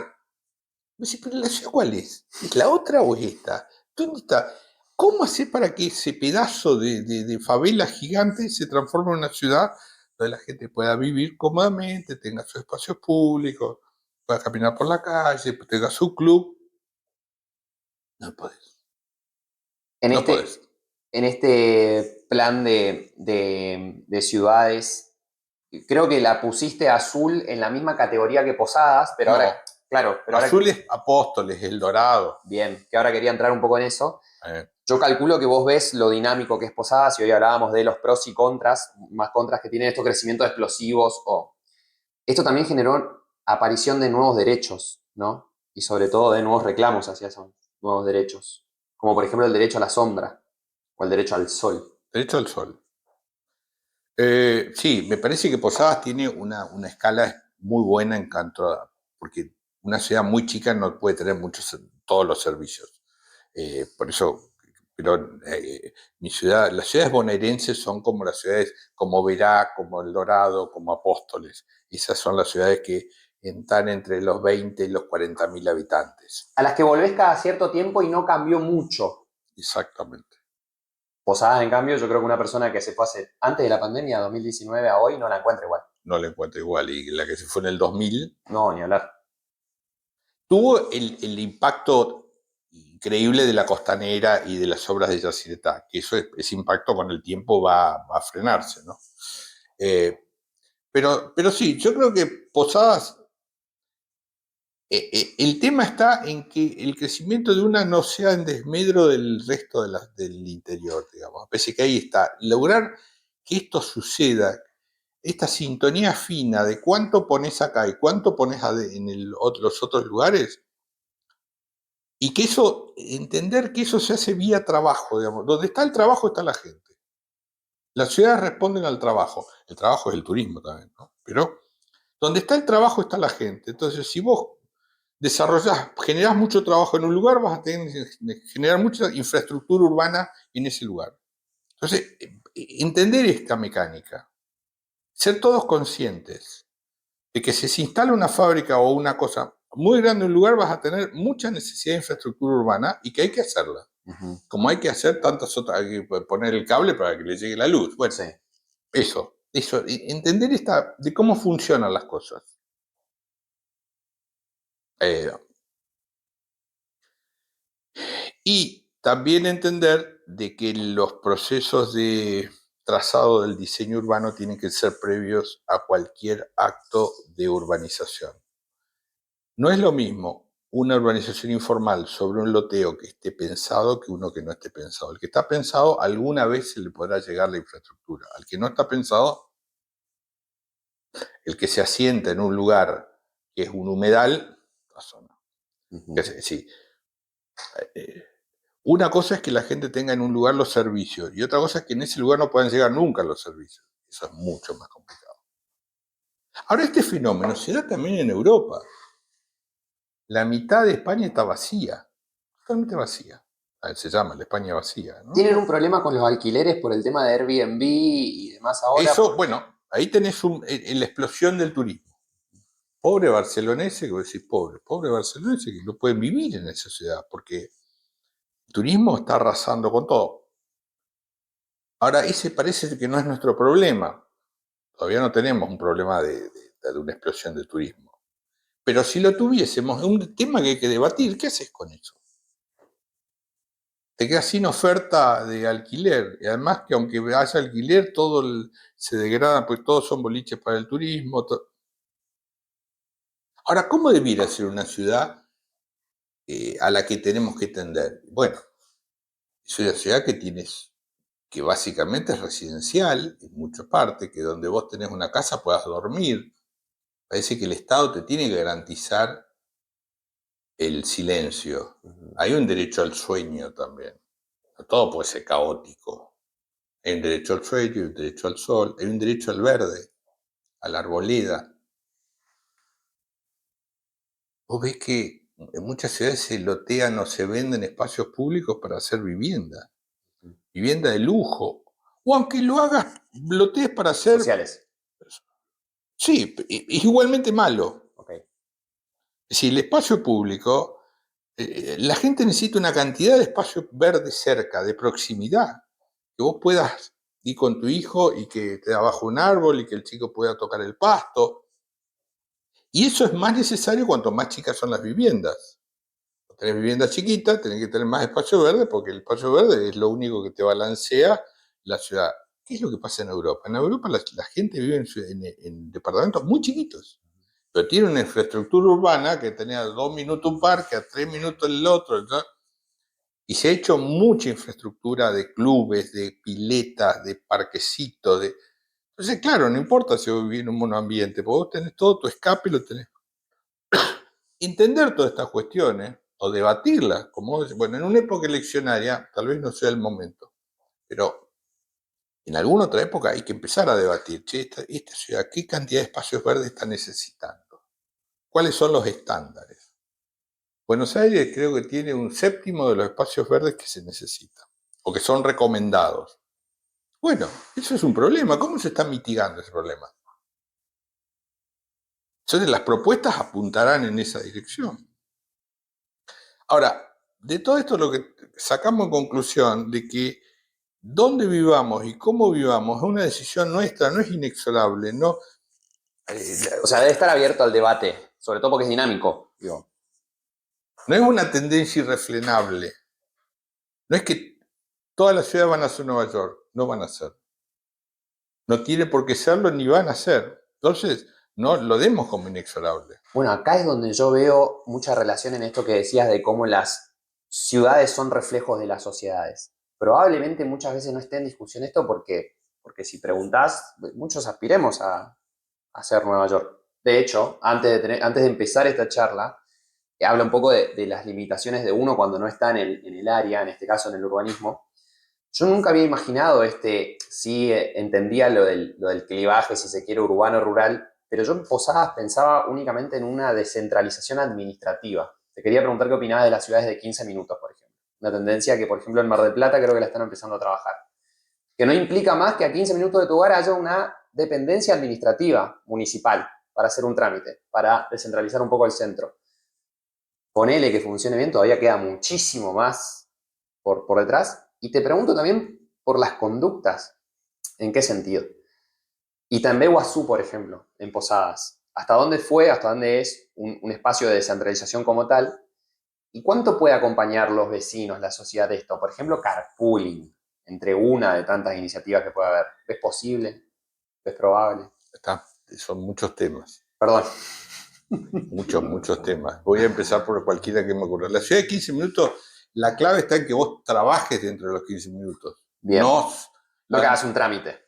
S2: Vos decís, pero ¿la ciudad cuál es? ¿Es la otra o es esta? ¿Dónde está? ¿Cómo hacer para que ese pedazo de favela gigante se transforme en una ciudad donde la gente pueda vivir cómodamente, tenga sus espacios públicos, pueda caminar por la calle, tenga su club? No podés.
S1: En
S2: No podés.
S1: este, en este plan de ciudades creo que la pusiste azul en la misma categoría que Posadas, pero
S2: No,
S1: ahora, claro, pero ahora,
S2: azul es Apóstoles, El Dorado.
S1: bien, que ahora quería entrar un poco en eso.
S2: Eh,
S1: Yo calculo que vos ves lo dinámico que es Posadas y hoy hablábamos de los pros y contras, más contras que tienen estos crecimientos explosivos. Esto también generó aparición de nuevos derechos, ¿no? Y sobre todo de nuevos reclamos hacia esos nuevos derechos, como por ejemplo el derecho a la sombra o el derecho al sol.
S2: Derecho al Sol. Sí, me parece que Posadas tiene una escala muy buena en cuanto a, porque una ciudad muy chica no puede tener todos los servicios. Por eso, pero mi ciudad, las ciudades bonaerenses son como las ciudades como Verá, como El Dorado, como Apóstoles. Esas son las ciudades que están entre los 20 y los 40.000 habitantes.
S1: A las que volvés cada cierto tiempo y no cambió mucho.
S2: Exactamente.
S1: Posadas, en cambio, yo creo que una persona que se fue antes de la pandemia, 2019 a hoy, no la encuentra igual.
S2: No la encuentro igual. Y la que se fue en el 2000
S1: No, ni hablar.
S2: tuvo el impacto increíble de la costanera y de las obras de Yacyretá, que ese impacto con el tiempo va a frenarse, ¿no? Pero sí, yo creo que Posadas, el tema está en que el crecimiento de una no sea en desmedro del resto del interior, digamos. Pese que ahí está, lograr que esto suceda, esta sintonía fina de cuánto pones acá y cuánto pones en los otros lugares, y que eso, entender que eso se hace vía trabajo, digamos. Donde está el trabajo está la gente. Las ciudades responden al trabajo. El trabajo es el turismo también, ¿no? Pero donde está el trabajo está la gente. Entonces, si vos generás mucho trabajo en un lugar, vas a tener que generar mucha infraestructura urbana en ese lugar. Entonces, entender esta mecánica, ser todos conscientes de que si se instala una fábrica o una cosa muy grande en un lugar, vas a tener mucha necesidad de infraestructura urbana y que hay que hacerla. Como hay que hacer tantas otras, hay que poner el cable para que le llegue la luz. Bueno,
S1: Sí.
S2: eso, entender de cómo funcionan las cosas. Eh, y también entender de que los procesos de trazado del diseño urbano tienen que ser previos a cualquier acto de urbanización. No es lo mismo una urbanización informal sobre un loteo que esté pensado que uno que no esté pensado. El que está pensado, alguna vez se le podrá llegar la infraestructura. Al que no está pensado, el que se asienta en un lugar que es un humedal, pasó, ¿no? Sí. Una cosa es que la gente tenga en un lugar los servicios y otra cosa es que en ese lugar no puedan llegar nunca los servicios. Eso es mucho más complicado. Ahora, este fenómeno se da también en Europa. La mitad de España está vacía, totalmente vacía. Se llama la España vacía, ¿no?
S1: Tienen un problema con los alquileres por el tema de Airbnb y demás ahora.
S2: Eso, bueno, ahí tenés la explosión del turismo. Pobre barcelonese, que vos decís, pobre barcelonese que no pueden vivir en esa ciudad, porque el turismo está arrasando con todo. Ahora, ese parece que no es nuestro problema. Todavía no tenemos un problema de una explosión de turismo. Pero si lo tuviésemos, es un tema que hay que debatir. ¿Qué haces con eso? Te quedas sin oferta de alquiler. Y además que aunque haya alquiler, se degrada, pues todos son boliches para el turismo. Ahora, ¿cómo debiera ser una ciudad a la que tenemos que tender? Bueno, es una ciudad que básicamente es residencial, en mucha parte, que donde vos tenés una casa puedas dormir. Parece que el Estado te tiene que garantizar el silencio. Hay un derecho al sueño también. No todo puede ser caótico. Hay un derecho al sueño, hay un derecho al sol, hay un derecho al verde, a la arboleda. Vos ves que en muchas ciudades se lotean o se venden espacios públicos para hacer vivienda de lujo. O aunque lo hagas, lotees para hacer...
S1: Sociales.
S2: Sí, es igualmente malo.
S1: Okay.
S2: Si el espacio público, la gente necesita una cantidad de espacio verde cerca, de proximidad, que vos puedas ir con tu hijo y que te abajo un árbol y que el chico pueda tocar el pasto. Y eso es más necesario cuanto más chicas son las viviendas. Cuando tenés viviendas chiquitas, tenés que tener más espacio verde porque el espacio verde es lo único que te balancea la ciudad. ¿qué es lo que pasa en Europa? En Europa la gente vive en departamentos muy chiquitos, pero tiene una infraestructura urbana que tenía a 2 minutos un parque, a 3 minutos el otro, ¿no? Y se ha hecho mucha infraestructura de clubes, de piletas, de parquecitos. Entonces, claro, no importa si vos vivís en un monoambiente, porque vos tenés todo tu escape y lo tenés. Entender todas estas cuestiones o debatirlas, como bueno, en una época eleccionaria tal vez no sea el momento, pero en alguna otra época hay que empezar a debatir, che, esta ciudad, ¿qué cantidad de espacios verdes está necesitando? ¿Cuáles son los estándares? Buenos Aires creo que tiene 1/7 de los espacios verdes que se necesitan o que son recomendados. Bueno, eso es un problema. ¿Cómo se está mitigando ese problema? Entonces las propuestas apuntarán en esa dirección. Ahora, de todo esto lo que sacamos en conclusión de que dónde vivamos y cómo vivamos es una decisión nuestra, no es inexorable, no,
S1: O sea, debe estar abierto al debate, sobre todo porque es dinámico. Digo.
S2: no es una tendencia irrefrenable. No es que todas las ciudades van a ser Nueva York, no van a ser. No tiene por qué serlo ni van a ser. Entonces, no lo demos como inexorable.
S1: Bueno, acá es donde yo veo mucha relación en esto que decías de cómo las ciudades son reflejos de las sociedades. Probablemente muchas veces no esté en discusión esto porque si preguntás, muchos aspiremos a ser Nueva York. De hecho, antes de empezar esta charla, habla un poco de las limitaciones de uno cuando no está en el área, en este caso en el urbanismo. Yo nunca había imaginado sí entendía lo del clivaje, si se quiere, urbano-rural, pero yo en Posadas pensaba únicamente en una descentralización administrativa. Te quería preguntar qué opinabas de las ciudades de 15 minutos, por ejemplo. Una tendencia que, por ejemplo, en Mar del Plata creo que la están empezando a trabajar. Que no implica más que a 15 minutos de tu hogar haya una dependencia administrativa municipal para hacer un trámite, para descentralizar un poco el centro. Ponele que funcione bien, todavía queda muchísimo más por detrás. Y te pregunto también por las conductas. ¿En qué sentido? Y también Guazú, por ejemplo, en Posadas. ¿Hasta dónde fue, hasta dónde es un espacio de descentralización como tal? ¿Y cuánto puede acompañar los vecinos, la sociedad de esto? Por ejemplo, carpooling, entre una de tantas iniciativas que puede haber. ¿Es posible? ¿Es probable?
S2: Son muchos temas.
S1: Perdón.
S2: Muchos temas. Voy a empezar por cualquiera que me ocurra. La ciudad de 15 minutos, la clave está en que vos trabajes dentro de los 15 minutos.
S1: Bien.
S2: No,
S1: No que hagas un trámite.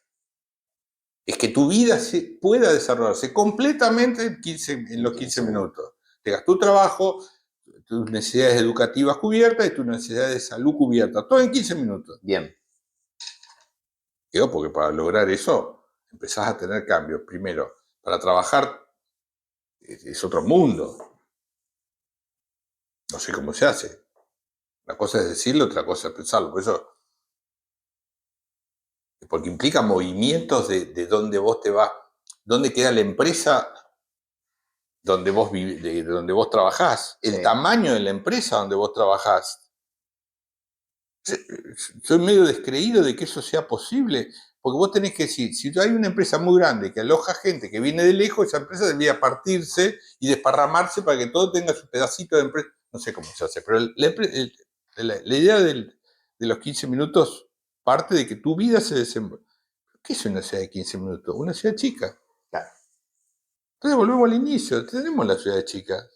S2: es que tu vida pueda desarrollarse completamente en los 15 minutos. Tengas tu trabajo, tus necesidades educativas cubiertas y tus necesidades de salud cubiertas. Todo en 15 minutos.
S1: Bien.
S2: Digo, porque para lograr eso empezás a tener cambios. Primero, para trabajar es otro mundo. No sé cómo se hace. Una cosa es decirlo, otra cosa es pensarlo. Por eso, porque implica movimientos de dónde vos te vas, dónde queda la empresa donde vos de donde vos trabajás, el tamaño de la empresa donde vos trabajás. Soy medio descreído de que eso sea posible, porque vos tenés que decir, si hay una empresa muy grande que aloja gente que viene de lejos, esa empresa debería partirse y desparramarse para que todo tenga su pedacito de empresa. No sé cómo se hace, pero la idea de los 15 minutos parte de que tu vida se desenvuelve. ¿Qué es una ciudad de 15 minutos? Una ciudad chica.
S1: Claro.
S2: Entonces volvemos al inicio, tenemos la ciudad chica.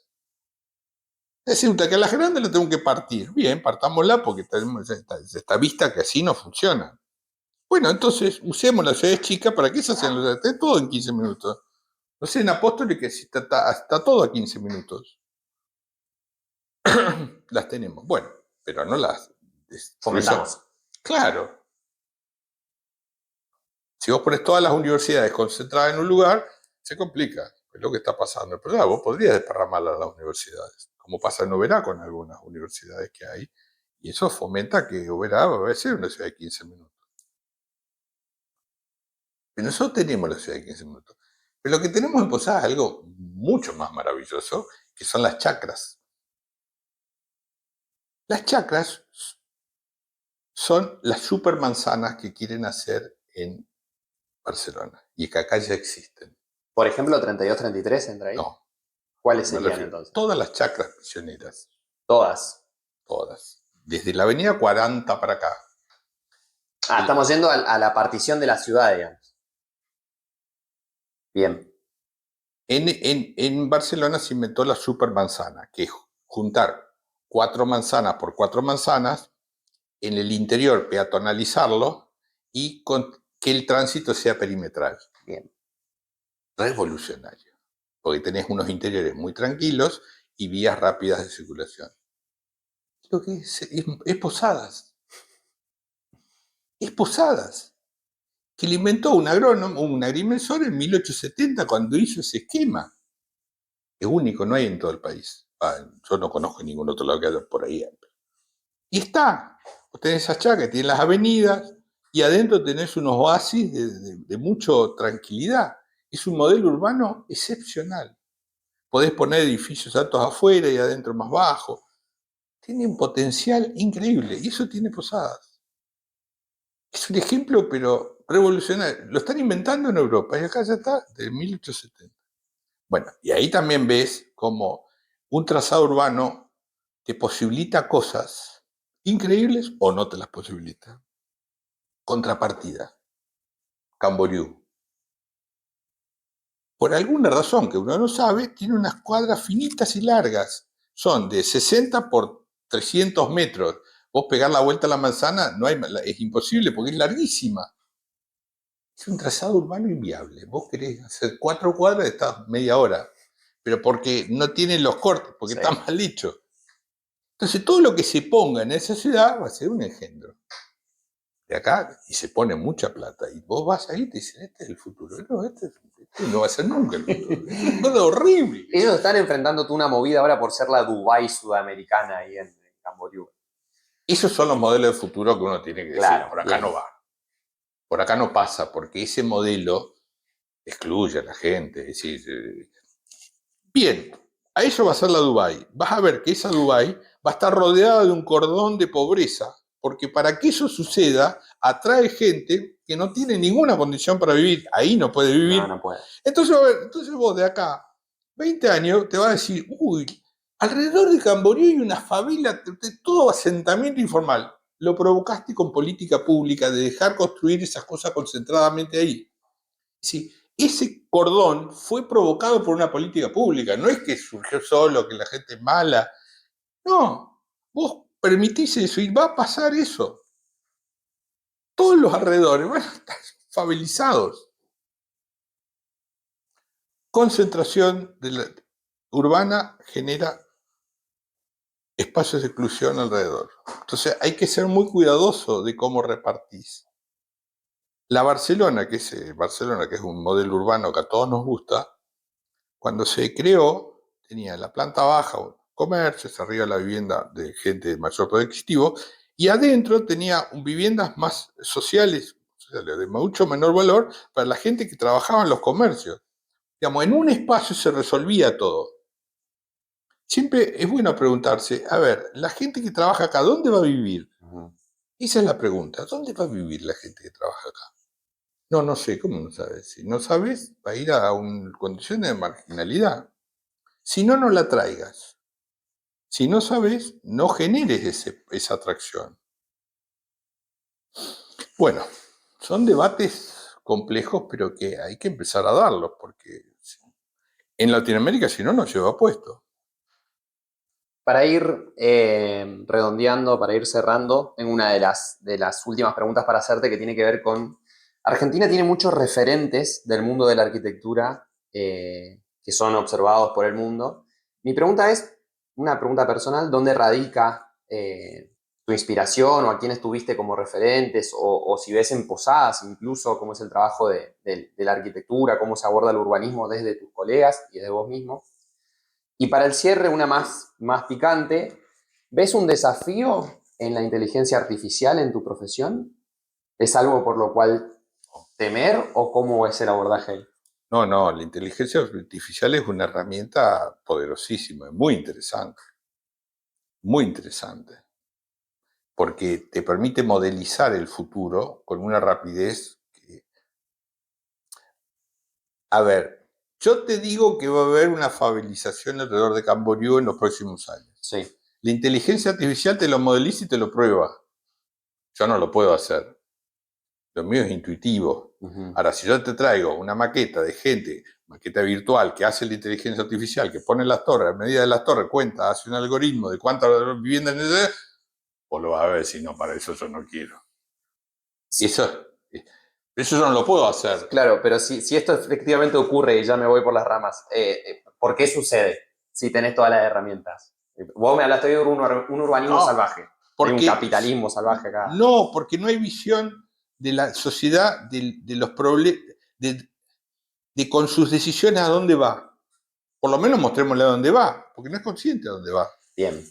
S2: Resulta que a las grandes las tengo que partir. Bien, partámosla porque tenemos esta vista que así no funciona. Bueno, entonces usemos las ciudades chicas para que esas sean las ciudades, todo en 15 minutos. No sé, en Apóstoles que está todo a 15 minutos. Las tenemos. Bueno, pero no las
S1: Fomentamos.
S2: Claro. Si vos pones todas las universidades concentradas en un lugar, se complica. Es lo que está pasando. Pero vos podrías desparramarlas a las universidades, como pasa en Oberá con algunas universidades que hay. Y eso fomenta que Oberá va a ser una ciudad de 15 minutos. Pero nosotros tenemos la ciudad de 15 minutos. Pero lo que tenemos en Posadas es algo mucho más maravilloso, que son las chacras. Las chacras son las supermanzanas que quieren hacer en Barcelona y que acá ya existen.
S1: Por ejemplo, 32-33 entra ahí.
S2: No.
S1: ¿Cuáles serían entonces?
S2: Todas las chacras prisioneras.
S1: Todas.
S2: Todas. Desde la avenida 40 para acá.
S1: Estamos yendo a la partición de la ciudad, digamos. Bien.
S2: En Barcelona se inventó la supermanzana, que es juntar 4 manzanas por 4 manzanas, en el interior peatonalizarlo y que el tránsito sea perimetral.
S1: Bien.
S2: Revolucionario, porque tenés unos interiores muy tranquilos y vías rápidas de circulación. Lo que es Posadas. Es Posadas, que le inventó un agrónomo, un agrimensor en 1870 cuando hizo ese esquema. Es único, no hay en todo el país. Yo no conozco ningún otro lado que haya por ahí. Y está. Vos tenés allá que tiene las avenidas y adentro tenés unos oasis de mucha tranquilidad. Es un modelo urbano excepcional. Podés poner edificios altos afuera y adentro más bajos. Tiene un potencial increíble y eso tiene Posadas. Es un ejemplo, pero revolucionario. Lo están inventando en Europa y acá ya está, de 1870. Bueno, y ahí también ves cómo un trazado urbano te posibilita cosas increíbles o no te las posibilita. Contrapartida, Camboriú. Por alguna razón que uno no sabe, tiene unas cuadras finitas y largas. Son de 60 por 300 metros. Vos pegar la vuelta a la manzana es imposible porque es larguísima. Es un trazado urbano inviable. Vos querés hacer 4 cuadras, estás media hora. Pero porque no tienen los cortes, porque
S1: Sí.
S2: está mal hecho. Entonces todo lo que se ponga en esa ciudad va a ser un engendro. De acá, y se pone mucha plata. Y vos vas ahí y te dicen, este es el futuro. No, este no va a ser nunca el futuro. Es una cosa horrible.
S1: Ellos están enfrentando toda una movida ahora por ser la Dubái sudamericana ahí en Camboriú.
S2: Esos son los modelos de futuro que uno tiene que decir,
S1: Claro,
S2: por acá
S1: bien.
S2: no va. Por acá no pasa, porque ese modelo excluye a la gente. Es decir, bien, a eso va a ser la Dubái. Vas a ver que esa Dubái va a estar rodeada de un cordón de pobreza, porque para que eso suceda, atrae gente que no tiene ninguna condición para vivir. Ahí no puede vivir.
S1: No puede.
S2: Entonces vos de acá, 20 años, te vas a decir, uy, alrededor de Camboriú hay una favela, todo asentamiento informal. Lo provocaste con política pública de dejar construir esas cosas concentradamente ahí. Sí, ese cordón fue provocado por una política pública. No es que surgió solo, que la gente es mala. No, vos permitís eso y va a pasar eso. Todos los alrededores van a estar favelizados. Concentración urbana genera espacios de exclusión alrededor. Entonces hay que ser muy cuidadoso de cómo repartís. La Barcelona, que es un modelo urbano que a todos nos gusta, cuando se creó tenía la planta baja comercios, arriba la vivienda de gente de mayor poder adquisitivo, y adentro tenía viviendas más sociales, de mucho menor valor para la gente que trabajaba en los comercios. Digamos, en un espacio se resolvía todo. Siempre es bueno preguntarse, a ver, la gente que trabaja acá, ¿dónde va a vivir? Esa es la pregunta, ¿dónde va a vivir la gente que trabaja acá? No, no sé, ¿cómo no sabes? Si no sabes, va a ir a condiciones de marginalidad. Si no, no la traigas. Si no sabes, no generes esa atracción. Bueno, son debates complejos, pero que hay que empezar a darlos, porque en Latinoamérica si no nos lleva puesto.
S1: Para ir redondeando, para ir cerrando, tengo una de las últimas preguntas para hacerte que tiene que ver con... Argentina tiene muchos referentes del mundo de la arquitectura que son observados por el mundo. Mi pregunta es, una pregunta personal, ¿dónde radica tu inspiración o a quiénes tuviste como referentes o si ves en Posadas incluso cómo es el trabajo de la arquitectura, cómo se aborda el urbanismo desde tus colegas y desde vos mismo? Y para el cierre, una más picante, ¿ves un desafío en la inteligencia artificial en tu profesión? ¿Es algo por lo cual temer o cómo es el abordaje ahí?
S2: No, no, la inteligencia artificial es una herramienta poderosísima, muy interesante, porque te permite modelizar el futuro con una rapidez que... A ver, yo te digo que va a haber una favelización alrededor de Camboriú en los próximos años.
S1: Sí.
S2: La inteligencia artificial te lo modeliza y te lo prueba. Yo no lo puedo hacer. Lo mío es intuitivo.
S1: Ujú.
S2: Ahora, si yo te traigo una maqueta de gente, maqueta virtual, que hace la inteligencia artificial, que pone las torres, a medida de las torres, cuenta, hace un algoritmo de cuántas viviendas necesitas, pues lo vas a ver, si no, para eso yo no quiero. Y eso yo no lo puedo hacer.
S1: Claro, pero si esto efectivamente ocurre y ya me voy por las ramas, ¿por qué sucede si tenés todas las herramientas? Vos me hablaste de un urbanismo
S2: No,
S1: salvaje, hay un
S2: porque
S1: capitalismo salvaje acá.
S2: no, porque no hay visión de la sociedad, de los problemas, de con sus decisiones a dónde va. Por lo menos mostrémosle a dónde va, porque no es consciente a dónde va.
S1: Bien.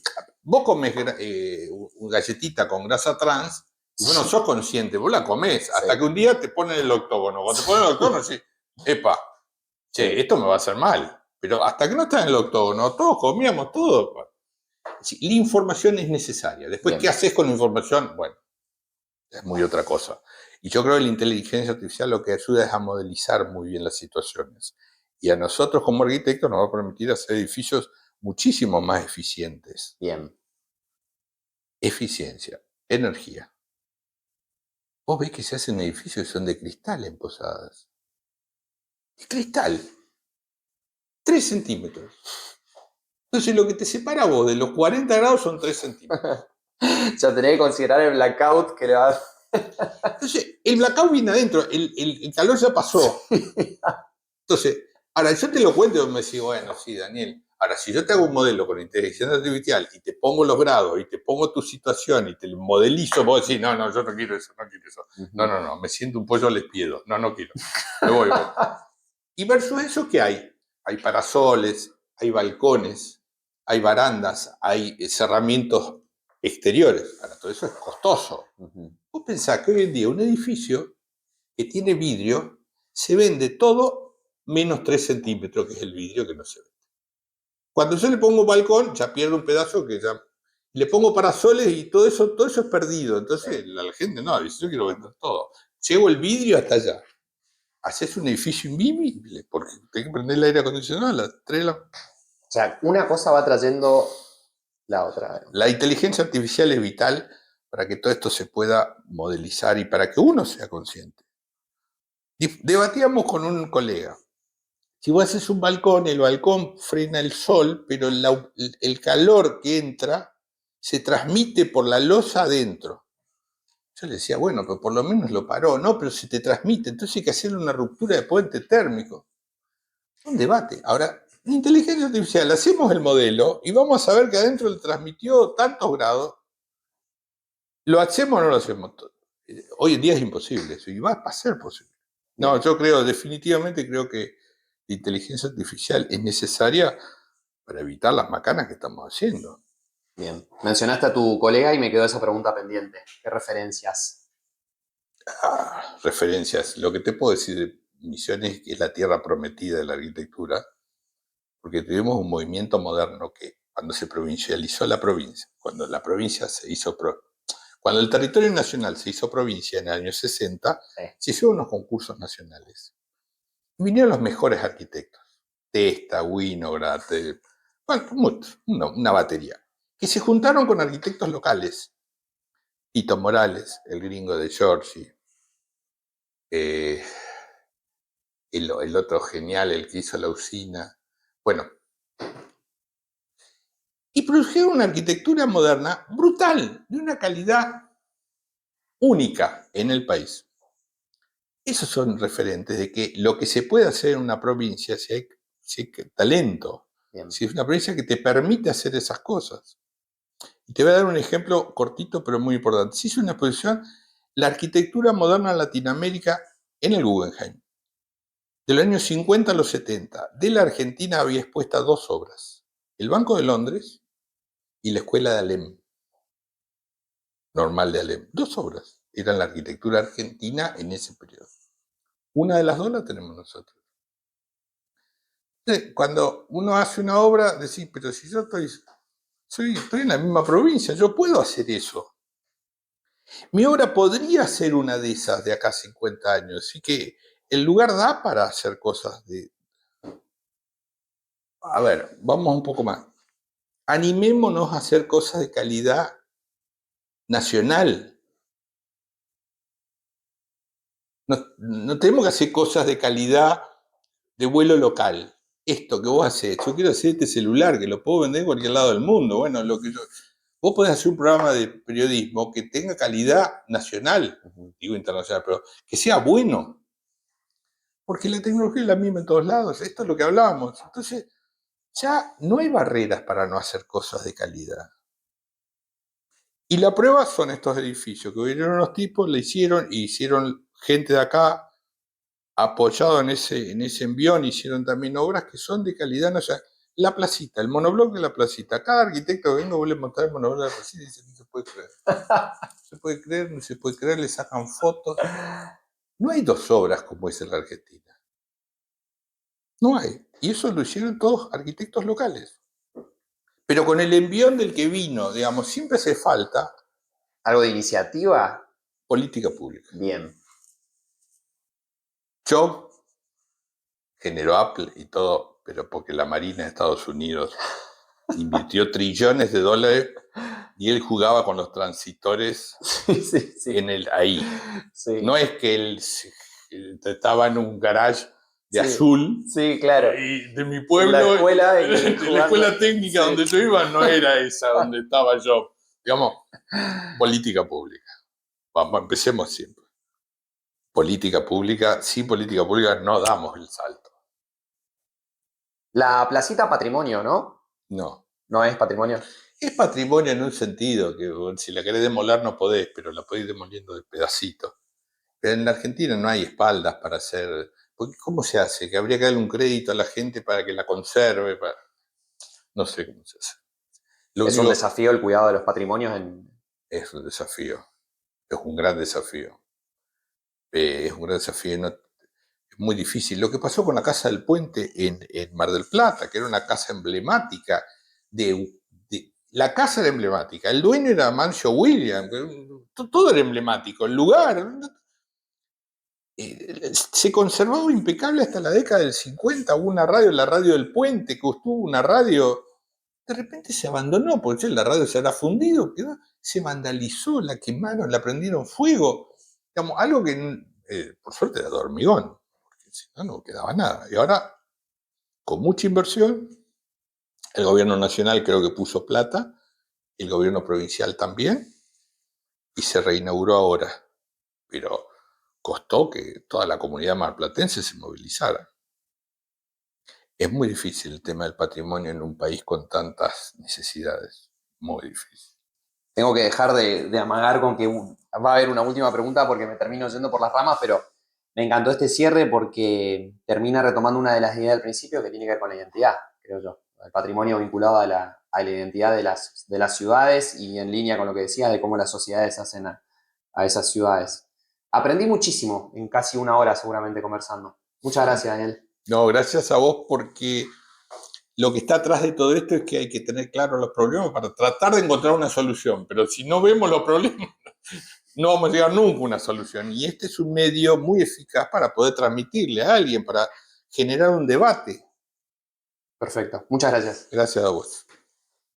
S2: Vos comés galletita con grasa trans, y vos no sos consciente, vos la comés, hasta
S1: Sí.
S2: que un día te ponen el octógono. Cuando te ponen el octógono, decís, epa, che,
S1: Sí.
S2: esto me va a hacer mal. Pero hasta que no estás en el octógono, todos comíamos todo. Sí, la información es necesaria. Después,
S1: Bien.
S2: ¿qué haces con la información? Bueno, es muy otra cosa. Y yo creo que la inteligencia artificial lo que ayuda es a modelizar muy bien las situaciones. Y a nosotros como arquitectos nos va a permitir hacer edificios muchísimo más eficientes.
S1: Bien.
S2: Eficiencia, energía. Vos ves que se hacen edificios que son de cristal en Posadas. De cristal. 3 centímetros. Entonces lo que te separa a vos de los 40 grados son 3 centímetros.
S1: Ya tenés que considerar el blackout que le va a...
S2: Entonces, el blackout viene adentro, el calor ya pasó. Entonces, ahora yo te lo cuento y vos me decís, bueno, sí, Daniel. Ahora, si yo te hago un modelo con inteligencia artificial y te pongo los grados y te pongo tu situación y te lo modelizo, vos decís, no, no, yo no quiero eso, no quiero eso. No, no, no, me siento un pollo les pido. No, no quiero. Me voy. Y versus eso, ¿qué hay? Hay parasoles, hay balcones, hay barandas, hay cerramientos exteriores. Ahora, todo eso es costoso. Vos pensás que hoy en día un edificio que tiene vidrio se vende todo menos 3 centímetros, que es el vidrio que no se vende. Cuando yo le pongo balcón, ya pierdo un pedazo que ya... Le pongo parasoles y todo eso es perdido. Entonces la gente, no, dice, yo quiero vender todo. Llevo el vidrio hasta allá. Haces un edificio invivible, porque tenés que prender el aire acondicionado a las 3 de la...
S1: O sea, una cosa va trayendo la otra.
S2: La inteligencia artificial es vital para que todo esto se pueda modelizar y para que uno sea consciente. Debatíamos con un colega. Si vos haces un balcón, el balcón frena el sol, pero el calor que entra se transmite por la losa adentro. Yo le decía, bueno, pero por lo menos lo paró. No, pero se te transmite, entonces hay que hacerle una ruptura de puente térmico. Un debate. Ahora, en inteligencia artificial, hacemos el modelo y vamos a saber que adentro le transmitió tantos grados. ¿Lo hacemos o no lo hacemos? Hoy en día es imposible eso y va a ser posible. No, yo creo, definitivamente creo que la inteligencia artificial es necesaria para evitar las macanas que estamos haciendo.
S1: Bien. Mencionaste a tu colega y me quedó esa pregunta pendiente. ¿Qué referencias?
S2: Referencias. Lo que te puedo decir de Misiones es la tierra prometida de la arquitectura, porque tuvimos un movimiento moderno que cuando se provincializó la provincia, cuando la provincia se hizo, cuando el territorio nacional se hizo provincia en el año 60, se hicieron unos concursos nacionales. Y vinieron los mejores arquitectos. Testa, Winograd, bueno, una batería, que se juntaron con arquitectos locales. Tito Morales, el gringo de Georgie, el otro genial, el que hizo la usina. Bueno, y produjeron una arquitectura moderna brutal, de una calidad única en el país. Esos son referentes de que lo que se puede hacer en una provincia, si hay talento,
S1: Bien.
S2: si es una provincia que te permite hacer esas cosas. Y te voy a dar un ejemplo cortito, pero muy importante. Se hizo una exposición, la arquitectura moderna en Latinoamérica, en el Guggenheim. De los años 50 a los 70, de la Argentina había expuestas 2 obras. El Banco de Londres y la Escuela de Alem, normal de Alem. 2 obras eran la arquitectura argentina en ese periodo. Una de las 2 la tenemos nosotros. Entonces, cuando uno hace una obra, decís, pero si yo estoy en la misma provincia, yo puedo hacer eso. Mi obra podría ser una de esas de acá a 50 años, así que el lugar da para hacer cosas de... A ver, vamos un poco más. Animémonos a hacer cosas de calidad nacional. No tenemos que hacer cosas de calidad de vuelo local. Esto que vos haces, yo quiero hacer este celular que lo puedo vender en cualquier lado del mundo. Bueno, vos podés hacer un programa de periodismo que tenga calidad nacional, digo internacional, pero que sea bueno. Porque la tecnología es la misma en todos lados. Esto es lo que hablábamos. Entonces, ya no hay barreras para no hacer cosas de calidad. Y la prueba son estos edificios que vinieron unos tipos, le hicieron, y hicieron gente de acá, apoyado en ese envión, hicieron también obras que son de calidad. No, o sea, la placita, el monobloc de la placita. Cada arquitecto que venga vuelve a montar el monobloc de la placita y dice, no se puede creer. No se puede creer, no se puede creer, le sacan fotos. No hay dos obras como es en la Argentina. No hay. Y eso lo hicieron todos arquitectos locales. Pero con el envión del que vino, digamos, siempre hace falta
S1: ¿Algo de iniciativa?
S2: política pública.
S1: Bien.
S2: Jobs generó Apple y todo, pero porque la Marina de Estados Unidos invirtió trillones de dólares y él jugaba con los transitores
S1: Sí.
S2: ahí.
S1: Sí.
S2: No es que él estaba en un garage de
S1: Sí.
S2: azul.
S1: Sí, claro.
S2: Y de mi pueblo,
S1: La escuela,
S2: la escuela técnica
S1: sí.
S2: donde yo iba no era esa donde estaba yo. Digamos, política pública. Vamos, empecemos siempre. Política pública, sin política pública no damos el salto.
S1: La placita patrimonio, ¿no?
S2: No.
S1: ¿No es patrimonio?
S2: Es patrimonio en un sentido, que si la querés demoler no podés, pero la podés ir demoliendo de pedacitos. Pero en la Argentina no hay espaldas para hacer... Porque ¿cómo se hace? Que habría que darle un crédito a la gente para que la conserve. No sé cómo se hace.
S1: Es un desafío el cuidado de los patrimonios
S2: Es un desafío. Es un gran desafío. Es un gran desafío. No, es muy difícil. Lo que pasó con la Casa del Puente en Mar del Plata, que era una casa emblemática la casa era emblemática, el dueño era Mancio Williams, todo era emblemático, el lugar se conservaba impecable hasta la década del 50. Hubo una radio, la radio del Puente, que estuvo una radio, de repente se abandonó, porque la radio se había fundido, se vandalizó, la quemaron, la prendieron fuego, digamos, algo que por suerte era de hormigón, porque si no, no quedaba nada. Y ahora, con mucha inversión, el gobierno nacional creo que puso plata, el gobierno provincial también, y se reinauguró ahora. Pero costó que toda la comunidad marplatense se movilizara. Es muy difícil el tema del patrimonio en un país con tantas necesidades. Muy difícil.
S1: Tengo que dejar de amagar con que va a haber una última pregunta porque me termino yendo por las ramas, pero me encantó este cierre porque termina retomando una de las ideas del principio que tiene que ver con la identidad, creo yo. El patrimonio vinculado a la identidad de las ciudades y en línea con lo que decías de cómo las sociedades hacen a esas ciudades. Aprendí muchísimo en casi una hora seguramente conversando. Muchas gracias, Daniel.
S2: No, gracias a vos, porque lo que está atrás de todo esto es que hay que tener claros los problemas para tratar de encontrar una solución. Pero si no vemos los problemas, no vamos a llegar nunca a una solución. Y este es un medio muy eficaz para poder transmitirle a alguien, para generar un debate.
S1: Perfecto. Muchas gracias.
S2: Gracias a vos.